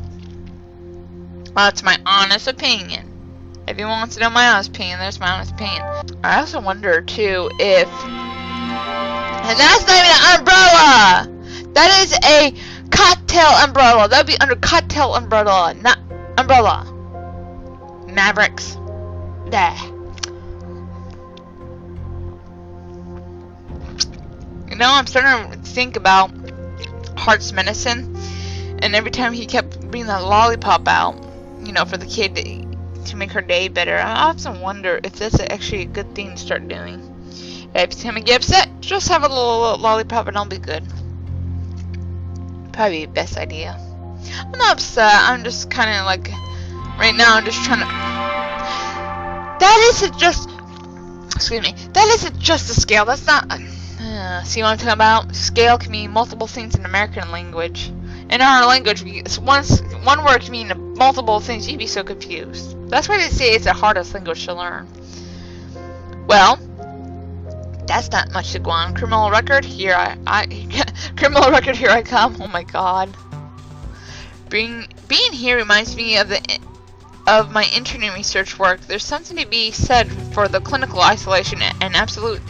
That's my honest opinion. If you want to know my honest opinion, there's my honest opinion. I also wonder too if, and that's not even an umbrella. That is a cocktail umbrella. That'd be under cocktail umbrella, not umbrella. Mavericks. There. You know, I'm starting to think about Heart's medicine, and every time he kept bringing that lollipop out, you know, for the kid to make her day better, I often wonder if that's actually a good thing to start doing. Every time I get upset, just have a little lollipop and I'll be good. Probably the best idea. I'm not upset, I'm just kind of like, right now I'm just trying to, that isn't just, excuse me, that isn't just a scale, that's not, see what I'm talking about? Scale can mean multiple things in American language. In our language, one word can mean multiple things. You'd be so confused. That's why they say it's the hardest language to learn. Well, that's not much to go on. Criminal record, here criminal record, here I come. Oh my god. Being here reminds me of my internet research work. There's something to be said for the clinical isolation and absolute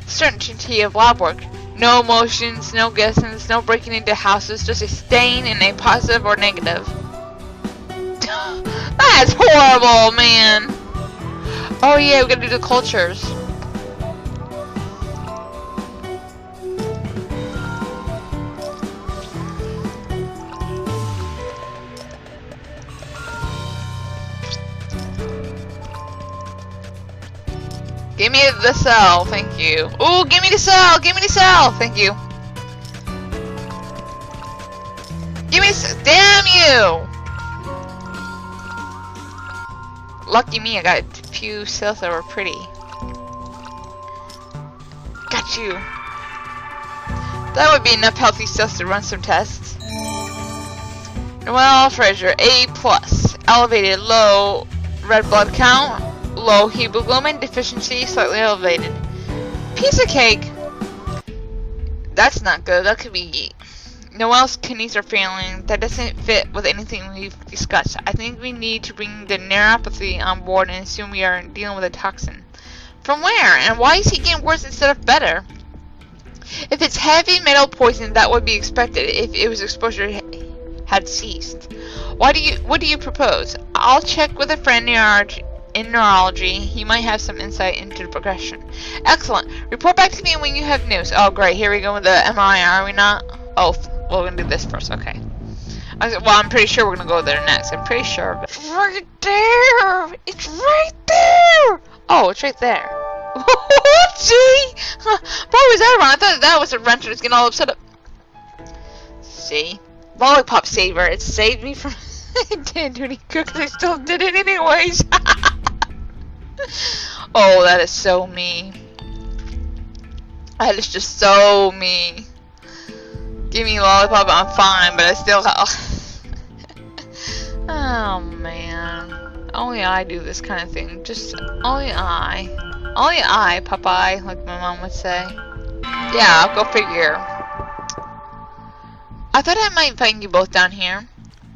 certainty of lab work. No emotions, no guessings, no breaking into houses, just a stain in a positive or negative. That's horrible, man. Oh yeah, we gotta do the cultures. Give me the cell, thank you. Ooh, give me the cell, thank you. Give me the damn you! Lucky me, I got a few cells that were pretty. Got you. That would be enough healthy cells to run some tests. Noel Fraser, A+. Elevated, low red blood count. Low hemoglobin deficiency, slightly elevated. Piece of cake. That's not good. That could be. Noel's kidneys are failing. That doesn't fit with anything we've discussed. I think we need to bring the neuropathy on board and assume we are dealing with a toxin. From where? And why is he getting worse instead of better? If it's heavy metal poison, that would be expected if it was exposure had ceased. What do you propose? I'll check with a friend in neurology. He might have some insight into the progression. Excellent. Report back to me when you have news. Oh great, here we go with the MRI, are we not? Oh, well, we're gonna do this first, okay. Well, I'm pretty sure we're gonna go there next. I'm pretty sure of it. Right there! It's right there! Oh, it's right there. See? Huh. Why was that wrong? I thought that was a wrench that was getting all upset up. See? Lollipop saver. It saved me from it didn't do any good because I still did it anyways. Oh, that is so me. That is just so me. Give me a lollipop, I'm fine, but I still oh man. Only I do this kind of thing. Just only I. Only I, Popeye, like my mom would say. Yeah, I'll go figure. I thought I might find you both down here.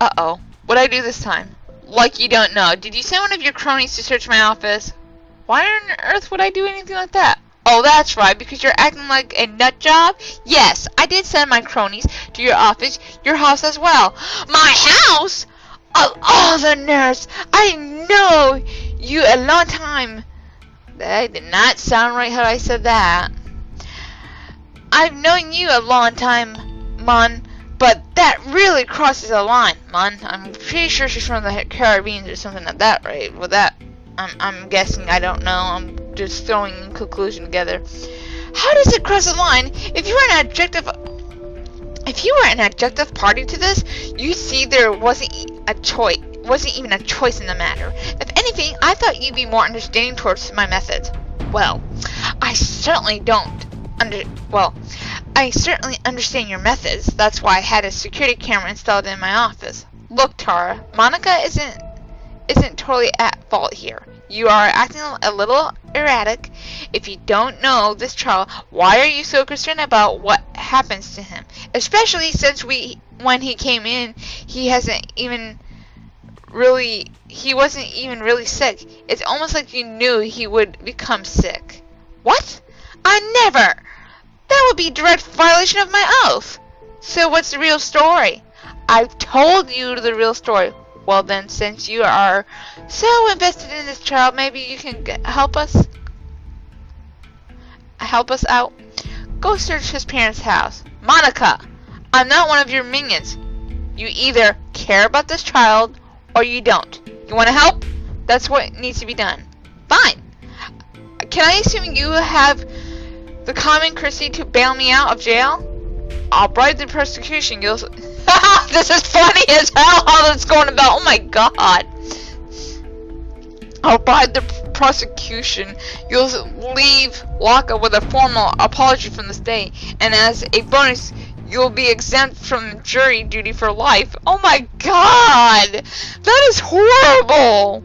Uh-oh. What'd I do this time? Like you don't know. Did you send one of your cronies to search my office? Why on earth would I do anything like that? Oh, that's right, because you're acting like a nut job? Yes, I did send my cronies to your office, your house as well. My house? Oh, the nurse. I know you a long time. That did not sound right how I said that. I've known you a long time, Mon, but that really crosses a line, Mon. I'm pretty sure she's from the Caribbean or something like that, right? Well, that, I'm guessing, I don't know. I'm just throwing a conclusion together. How does it cross a line? If you were an objective party to this, you see there wasn't a choice. Wasn't even a choice in the matter. If anything, I thought you'd be more understanding towards my methods. Well, I certainly understand your methods. That's why I had a security camera installed in my office. Look, Tara, Monica isn't totally at fault here. You are acting a little erratic. If you don't know this child, why are you so concerned about what happens to him? Especially since when he came in, he wasn't even really sick. It's almost like you knew he would become sick. What? I never! That would be a direct violation of my oath. So what's the real story? I've told you the real story. Well then, since you are so invested in this child, maybe you can help us out. Go search his parents' house. Monica, I'm not one of your minions. You either care about this child or you don't. You want to help? That's what needs to be done. Fine. Can I assume you have the common courtesy to bail me out of jail? I'll bribe the prosecution. This is funny as hell how that's going about. Oh my god. I'll bribe the prosecution. You'll leave lockup with a formal apology from the state, and as a bonus, you'll be exempt from jury duty for life. Oh my god, that is horrible.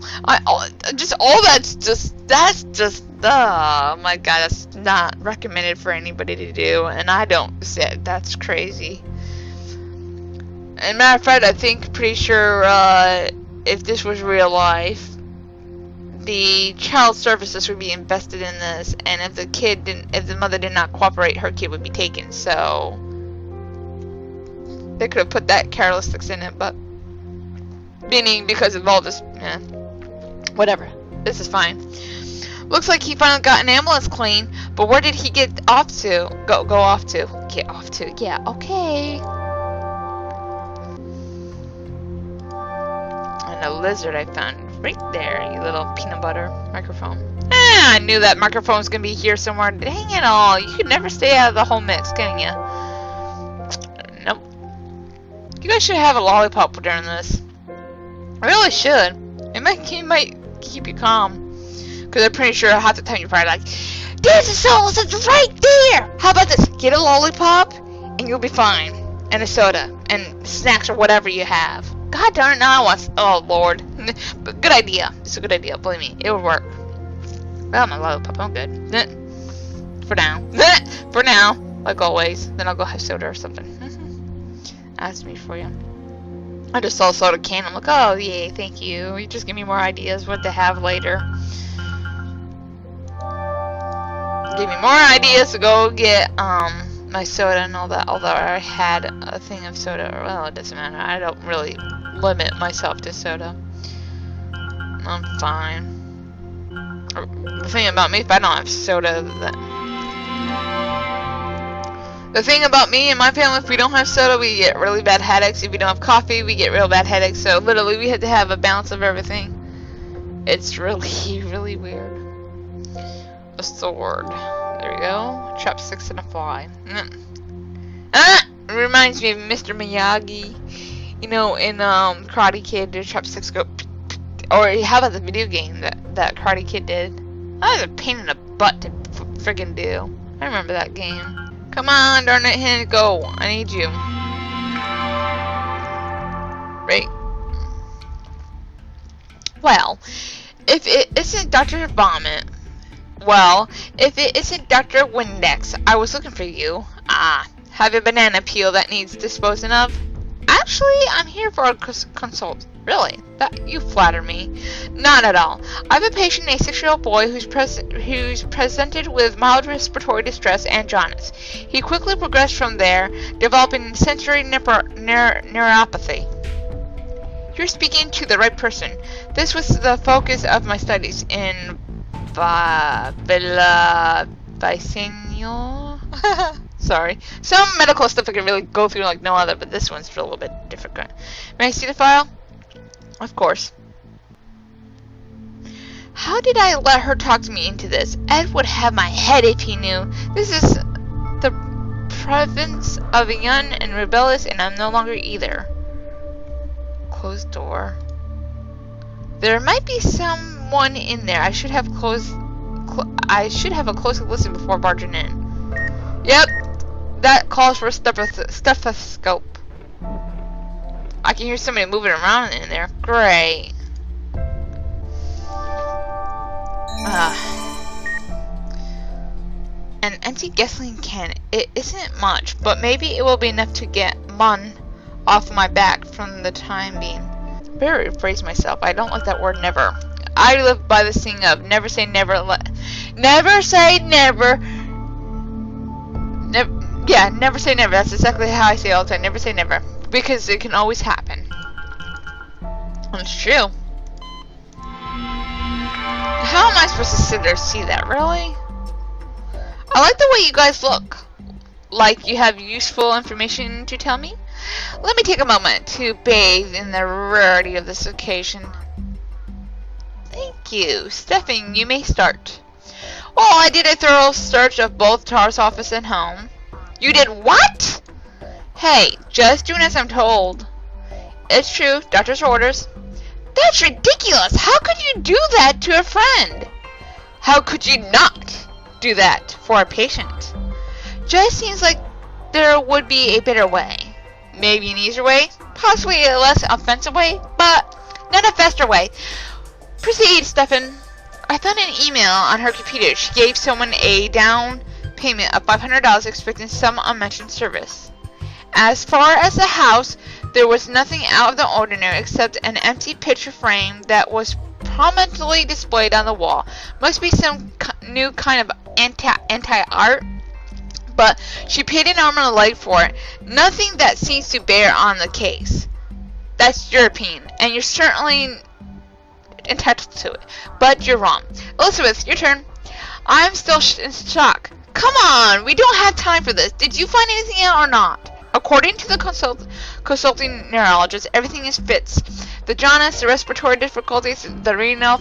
Oh my god, that's not recommended for anybody to do, and I don't say that's crazy. And matter of fact, pretty sure if this was real life, the child services would be invested in this, and if the mother did not cooperate, her kid would be taken. So they could have put that carelessness in it, but meaning because of all this, whatever. This is fine. Looks like he finally got an ambulance clean, but where did he get off to? Get off to? Yeah, okay. And a lizard I found right there, you little peanut butter microphone. I knew that microphone was gonna be here somewhere. Dang it all! You could never stay out of the whole mix, can you? Nope. You guys should have a lollipop during this. I really should. It might keep you calm. Because I'm pretty sure half the time you're probably like, DancingSouless is right there! How about this? Get a lollipop and you'll be fine. And a soda. And snacks or whatever you have. God darn it, now I want... Oh, Lord. But good idea. It's a good idea. Believe me. It would work. Well, my lollipop. I'm good. For now. For now. Like always. Then I'll go have soda or something. Ask me for you. I just saw a soda can. I'm like, oh, yay. Thank you. You just give me more ideas what to have later. Give me more ideas to go get my soda and all that, although I had a thing of soda. Well, it doesn't matter. I don't really limit myself to soda. I'm fine. The thing about me, if I don't have soda, the thing about me and my family, if we don't have soda, we get really bad headaches. If we don't have coffee, we get real bad headaches. So literally, we had to have a balance of everything. It's really, really weird. A sword. There we go. Chopsticks and a fly. It reminds me of Mr. Miyagi. You know, in Karate Kid, the chopsticks go. Or how about the video game that Karate Kid did? That was a pain in the butt to friggin' do. I remember that game. Come on, darn it, hand, go. I need you. Right. Well, if it isn't Dr. Vomit. Well, if it isn't Dr. Windex, I was looking for you. Have a banana peel that needs disposing of? Actually, I'm here for a consult. Really? That you flatter me. Not at all. I have a patient, a 6-year-old boy who's presented with mild respiratory distress and jaundice. He quickly progressed from there, developing sensory neuropathy. You're speaking to the right person. This was the focus of my studies in by Sanyo. Sorry. Some medical stuff I can really go through like no other, but this one's a little bit different. May I see the file? Of course. How did I let her talk to me into this? Ed would have my head if he knew. This is the province of a young and rebellious, and I'm no longer either. Closed door. There might be someone in there. I should have a closer listen before barging in. Yep, that calls for a stethoscope. I can hear somebody moving around in there. Great. An empty gasoline can. It isn't much, but maybe it will be enough to get Mun off my back from the time being. Better rephrase myself. I don't like that word never. I live by the saying of never say never. Never say never. Yeah, never say never. That's exactly how I say it all the time. Never say never. Because it can always happen. It's true. How am I supposed to sit there and see that? Really? I like the way you guys look. Like you have useful information to tell me? Let me take a moment to bathe in the rarity of this occasion. Thank you. Stefan, you may start. Well, I did a thorough search of both Tar's office and home. You did what? Hey, just doing as I'm told. It's true, doctor's orders. That's ridiculous! How could you do that to a friend? How could you not do that for a patient? Just seems like there would be a better way. Maybe an easier way, possibly a less offensive way, but not a faster way. Proceed, Stefan. I found an email on her computer. She gave someone a down payment of $500 expecting some unmentioned service. As far as the house, there was nothing out of the ordinary except an empty picture frame that was prominently displayed on the wall. Must be some new kind of anti-art. But she paid an arm and a leg for it. Nothing that seems to bear on the case. That's European, and you're certainly entitled to it. But you're wrong. Elizabeth, your turn. I'm still in shock. Come on, we don't have time for this. Did you find anything out or not? According to the consulting neurologist, everything is fits. The jaundice, the respiratory difficulties, the renal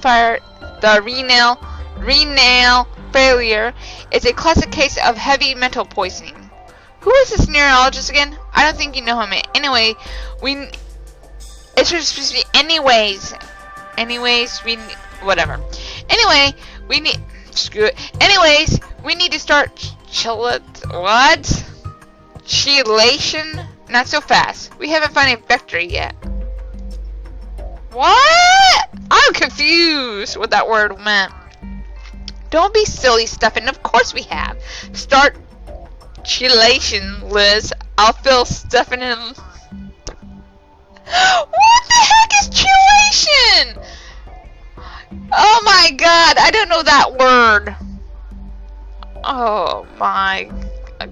failure is a classic case of heavy mental poisoning. Who is this neurologist again? I don't think you know him. Anyway, it's supposed to be anyways, whatever. Anyway, screw it. Anyways, we need to start chelation? Not so fast. We haven't found a vector yet. What? I'm confused what that word meant. Don't be silly, Stefan. Of course we have. Start chelation, Liz. I'll fill Stefan in. What the heck is chelation? Oh my god, I don't know that word. Oh my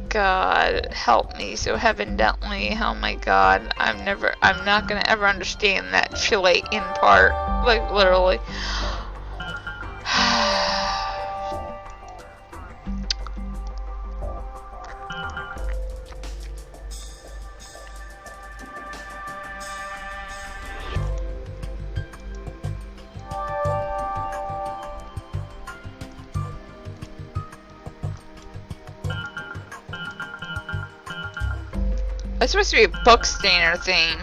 god, help me so heavenly. Oh my god, I'm not gonna ever understand that chelate in part. Like, literally. It's supposed to be a book stainer thing.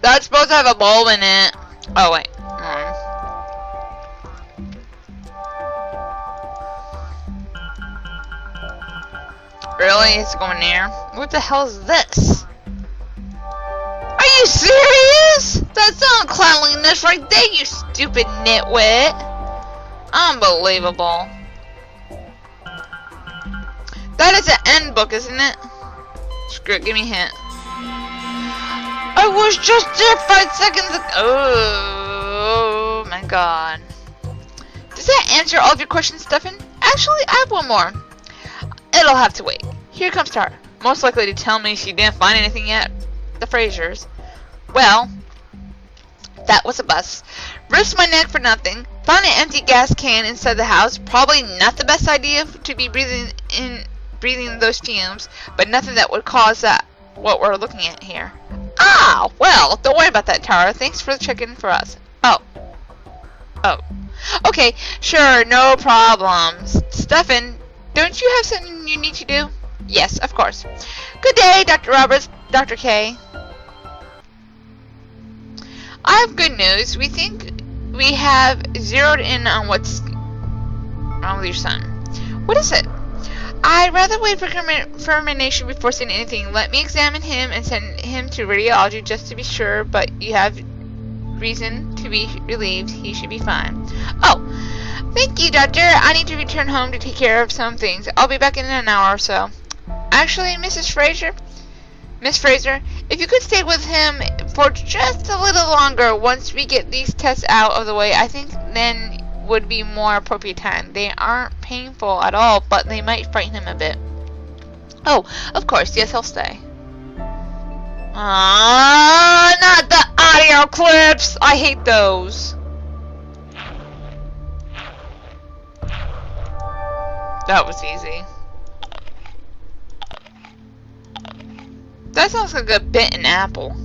That's supposed to have a bulb in it. Oh wait. Really? It's going there? What the hell is this? Are you serious? That's not cleanliness right there, you stupid nitwit. Unbelievable. That is an end book, isn't it? Screw it, give me a hint. I was just there 5 seconds ago. Oh my god. Does that answer all of your questions, Stefan? Actually, I have one more. It'll have to wait. Here comes Tara. Most likely to tell me she didn't find anything yet. The Frasers. Well, that was a bust. Risked my neck for nothing. Found an empty gas can inside the house. Probably not the best idea to be breathing those fumes, but nothing that would cause that what we're looking at here. Ah, well, don't worry about that, Tara. Thanks for checking for us. Oh. Okay, sure, no problem. Stefan, don't you have something you need to do? Yes, of course. Good day, Dr. Roberts, Dr. K. I have good news. We think we have zeroed in on what's wrong with your son. What is it? I'd rather wait for confirmation before saying anything. Let me examine him and send him to radiology just to be sure, but you have reason to be relieved. He should be fine. Oh, thank you, Doctor. I need to return home to take care of some things. I'll be back in an hour or so. Actually, Miss Fraser, if you could stay with him for just a little longer once we get these tests out of the way, I think then would be more appropriate time. They aren't painful at all, but they might frighten him a bit. Oh, of course, yes, he'll stay. Not the audio clips! I hate those. That was easy. That sounds like a bitten apple.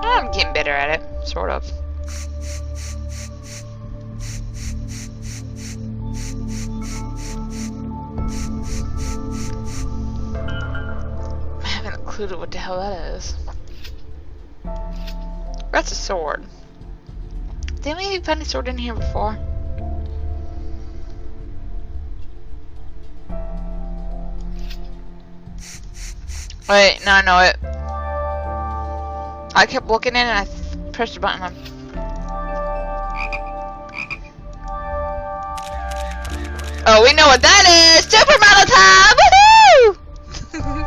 I'm getting better at it, sort of. I haven't a clue what the hell that is. That's a sword. Didn't we find a sword in here before? Wait, no, I know it. I kept looking at it and I pressed the button. Oh, we know what that is! Supermodel time! Woohoo!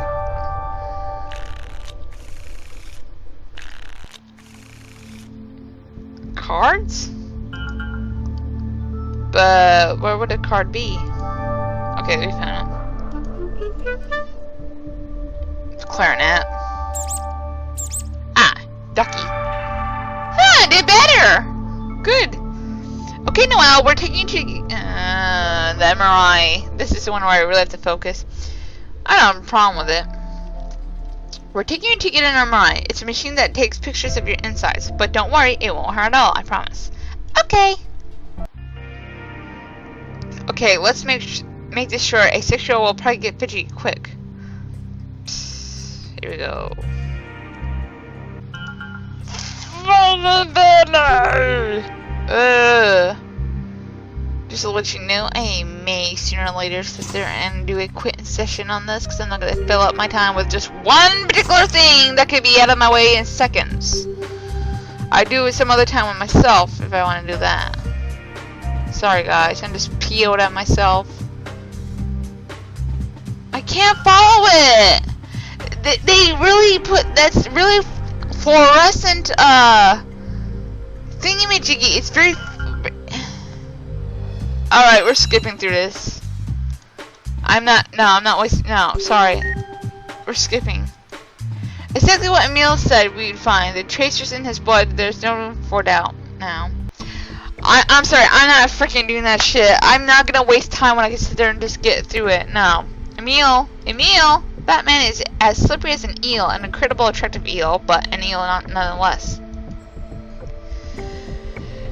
Cards? But where would a card be? Okay, we found it. Clarinet. Ah, ducky. Ah, did better. Good. Okay, Noelle, we're taking you to the MRI. This is the one where I really have to focus. I don't have a problem with it. We're taking you to get an MRI. It's a machine that takes pictures of your insides, but don't worry, it won't hurt at all. I promise. Okay. Okay, let's make this short. A 6-year-old will probably get fidgety quick. Here we go. Just to let you know, I may sooner or later sit there and do a quitting session on this because I'm not going to fill up my time with just one particular thing that could be out of my way in seconds. I do it some other time with myself if I want to do that. Sorry guys, I'm just PO'd at myself. I can't follow it! They really put, that's really fluorescent, thingy-majiggy. It's very, alright, we're skipping through this. I'm not wasting, no, sorry. We're skipping. Exactly what Emil said we'd find. The tracers in his blood, there's no room for doubt now. I'm sorry, I'm not freaking doing that shit. I'm not gonna waste time when I can sit there and just get through it. No. Emil! That man is as slippery as an eel, an incredible attractive eel, but an eel nonetheless.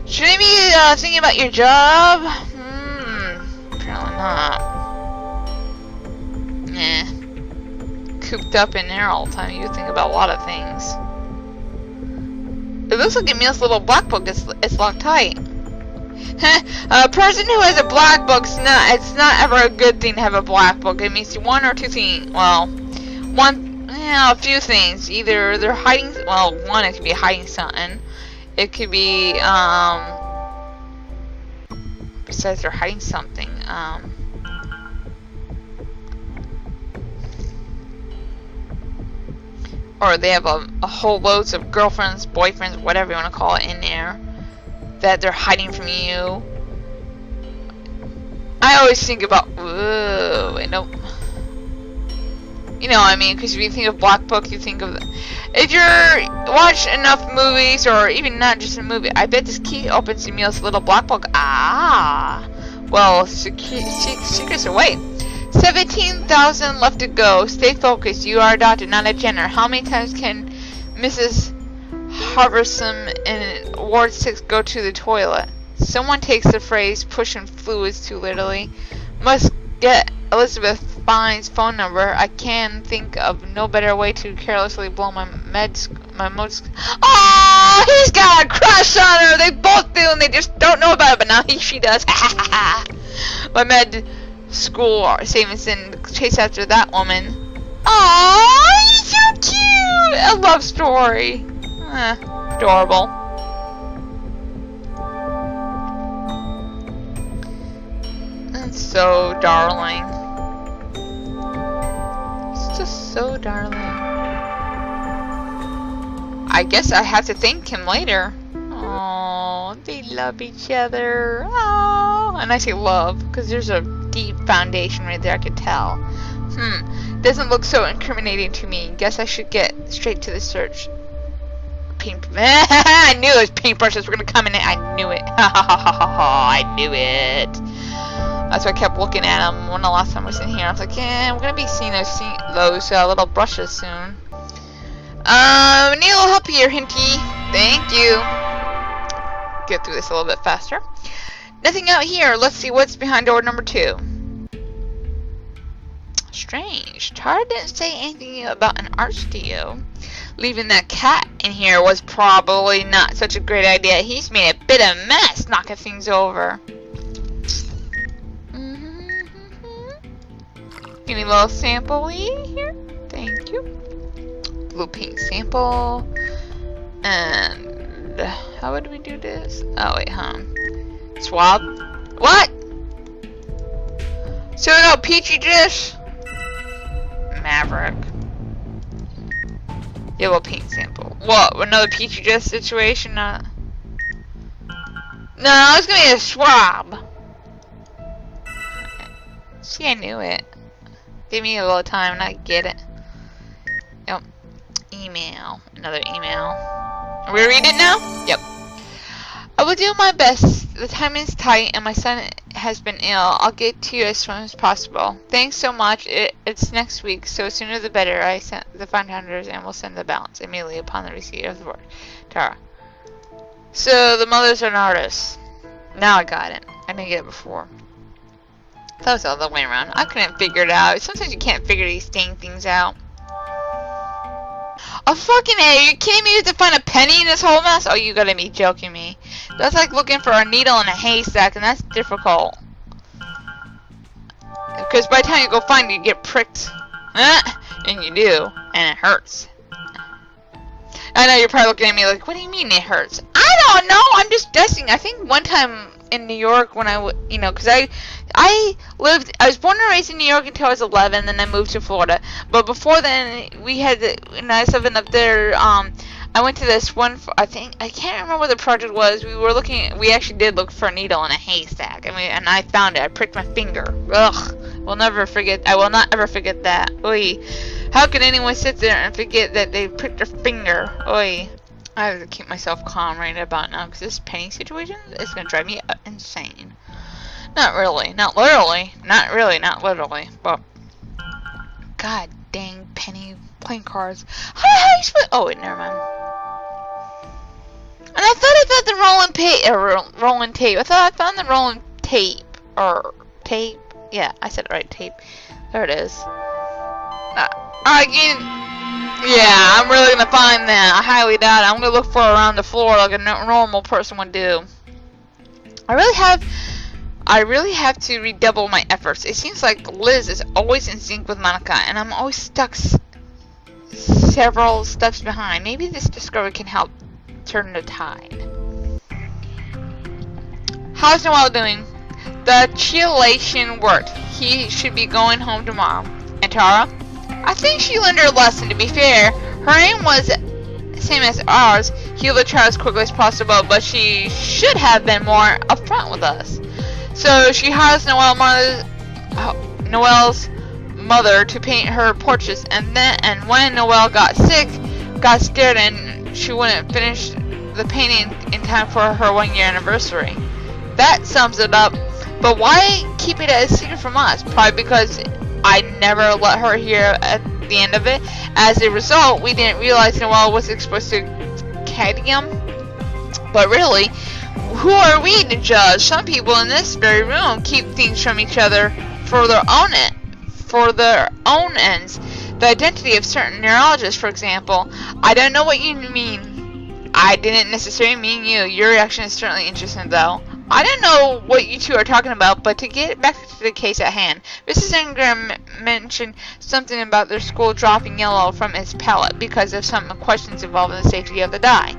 Shouldn't you be thinking about your job? Apparently not. Nah. Cooped up in there all the time, you think about a lot of things. It looks like Emil's little black book is locked tight. A person who has a black book, it's not ever a good thing to have a black book. It means one or two things. Well, a few things. Either they're hiding, well, one, it could be hiding something. It could be, besides they're hiding something, or they have a whole loads of girlfriends, boyfriends, whatever you want to call it in there. that they're hiding from you. I always think about, whoa, wait, nope. You know what I mean, because if you think of Black Book, you think of, if you're watch enough movies, or even not just a movie, I bet this key opens Emil's little Black Book. Ah, well, secrets away. 17,000 left to go. Stay focused. You are a doctor, not a janitor. How many times can Mrs. Harverson in Ward 6 go to the toilet? Someone takes the phrase pushing fluids too literally. Must get Elizabeth Fine's phone number. I can think of no better way to carelessly blow my modes. Oh, he's got a crush on her. They both do, and they just don't know about it. But now she does. My med school savings and chase after that woman. Oh, he's so cute. A love story. Adorable. That's so darling. It's just so darling. I guess I have to thank him later. Oh, they love each other. Oh, and I say love because there's a deep foundation right there. I could tell. Doesn't look so incriminating to me. Guess I should get straight to the search. Paint. I knew those paintbrushes were gonna come in. I knew it. I knew it. That's why I kept looking at them when the last time I was in here. I was like, yeah, we're gonna be seeing those little brushes soon. Need a little help here, Hinty. Thank you. Get through this a little bit faster. Nothing out here. Let's see what's behind door number 2. Strange. Tara didn't say anything about an art studio. Leaving that cat in here was probably not such a great idea. He's made a bit of a mess knocking things over. Give me a little sample here. Thank you. Blue paint sample. And how would we do this? Oh wait, swab. What? So no peachy juice. Maverick. Yellow paint sample. What? Another peachy juice situation? No, it's gonna be a swab. See, I knew it. Give me a little time and I get it. Yep. Email. Another email. Are we reading it now? Yep. I will do my best. The time is tight and my son has been ill. I'll get to you as soon as possible. Thanks so much. It's next week, so sooner the better. I sent the $500 and will send the balance immediately upon the receipt of the word. Tara. So the mother's an artist. Now I got it. I didn't get it before. That was all the way around. I couldn't figure it out. Sometimes you can't figure these dang things out. Oh fucking A, are you kidding me? You have to find a penny in this whole mess? Oh, you gotta be joking me. That's like looking for a needle in a haystack, and that's difficult. Because by the time you go find it, you get pricked. And you do. And it hurts. I know you're probably looking at me like, what do you mean it hurts? I don't know, I'm just guessing. I think one time in New York when because I was born and raised in New York until I was 11, then I moved to Florida. But before then, when I was living up there, I went to this one, I can't remember what the project was. We actually did look for a needle in a haystack, and I found it. I pricked my finger. Ugh. I will not ever forget that. Oy. How could anyone sit there and forget that they pricked their finger? Oy. I have to keep myself calm right about now, because this penny situation is going to drive me insane. Not really. Not literally. Not really. Not literally. But, god dang penny playing cards. How you split? Oh, wait, never mind. And I thought I found the rolling tape. I thought I found the rolling tape. Or tape. Yeah, I said it right. Tape. There it is. Yeah, I'm really gonna find that. I highly doubt it. I'm gonna look for it around the floor like a normal person would do. I really have to redouble my efforts. It seems like Liz is always in sync with Monica, and I'm always stuck several steps behind. Maybe this discovery can help turn the tide. How's Noel doing? The chelation worked. He should be going home tomorrow. And Tara? I think she learned her lesson, to be fair. Her aim was the same as ours. heal the child as quickly as possible, but she should have been more upfront with us. So she hires Noelle's mother to paint her portraits, and when Noelle got sick, got scared, and she wouldn't finish the painting in time for her 1-year anniversary. That sums it up. But why keep it a secret from us? Probably because I never let her hear at the end of it. As a result, we didn't realize Noelle was exposed to cadmium. But really, who are we to judge? Some people in this very room keep things from each other for their own ends. The identity of certain neurologists, for example. I don't know what you mean. I didn't necessarily mean you. Your reaction is certainly interesting, though. I don't know what you two are talking about, but to get back to the case at hand, Mrs. Ingram mentioned something about their school dropping yellow from its palette because of some questions involving the safety of the dye.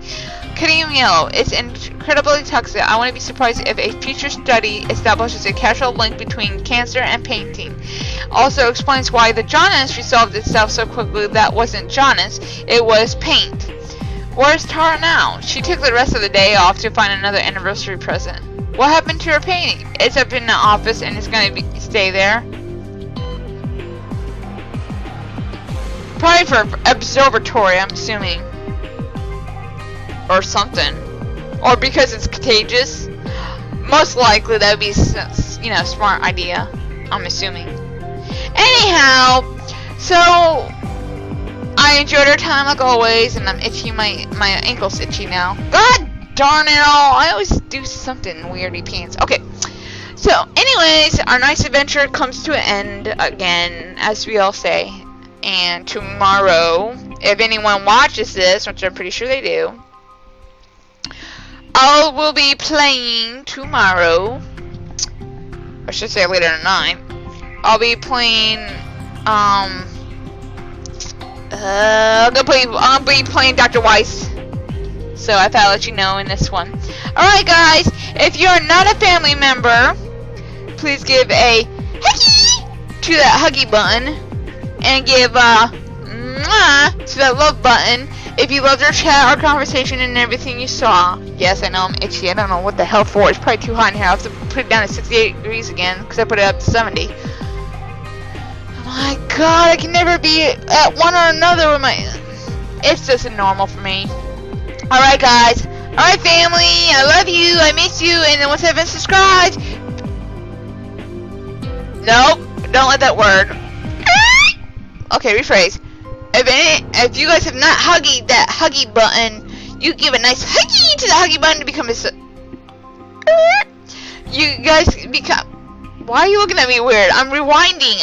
Cadmium yellow, it's incredibly toxic. I wouldn't be surprised if a future study establishes a causal link between cancer and painting. Also explains why the jaundice resolved itself so quickly. That wasn't jaundice, it was paint. Where's Tara now? She took the rest of the day off to find another anniversary present. What happened to her painting? It's up in the office and it's going to stay there. Probably for observatory, I'm assuming. Or something. Or because it's contagious. Most likely that would be, smart idea. I'm assuming. Anyhow, so I enjoyed our time like always, and I'm itchy. My ankle's itchy now. God darn it all! I always do something weirdy pants. Okay, so anyways, our night's adventure comes to an end again, as we all say. And tomorrow, if anyone watches this, which I'm pretty sure they do, I will be playing tomorrow. I should say later tonight. I'll be playing. I'm gonna be playing Dr. Weiss. So I thought I'd let you know in this one. Alright guys, if you're not a family member, please give a huggy to that huggy button. And give mwah to that love button if you loved our chat, our conversation, and everything you saw. Yes, I know I'm itchy. I don't know what the hell for. It's probably too hot in here. I'll have to put it down to 68 degrees again because I put it up to 70. Oh my god, I can never be at one or another with my... It's just normal for me. Alright guys, alright family, I love you, I miss you, and once I've been subscribed... Nope, don't let that word. Okay, rephrase. If you guys have not huggied that huggy button, you give a nice huggy to the huggy button to become a... You guys become... Why are you looking at me weird? I'm rewinding.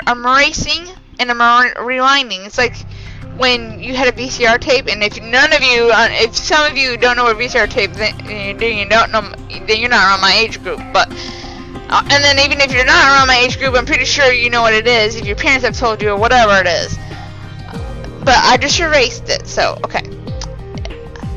I'm racing and I'm rewinding. It's like when you had a VCR tape, and if some of you don't know what VCR tape, then you don't know, then you're not around my age group. But and then even if you're not around my age group, I'm pretty sure you know what it is. If your parents have told you or whatever it is. But I just erased it, so okay.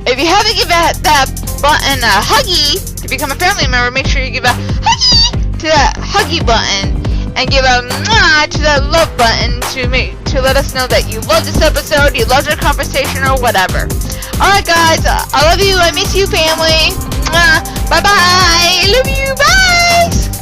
If you haven't given that button a huggy to become a family member, make sure you give a huggy to that huggy button. And give a mwah to that love button to let us know that you love this episode, you love our conversation, or whatever. Alright guys, I love you, I miss you family. Mwah. Bye bye, I love you, bye!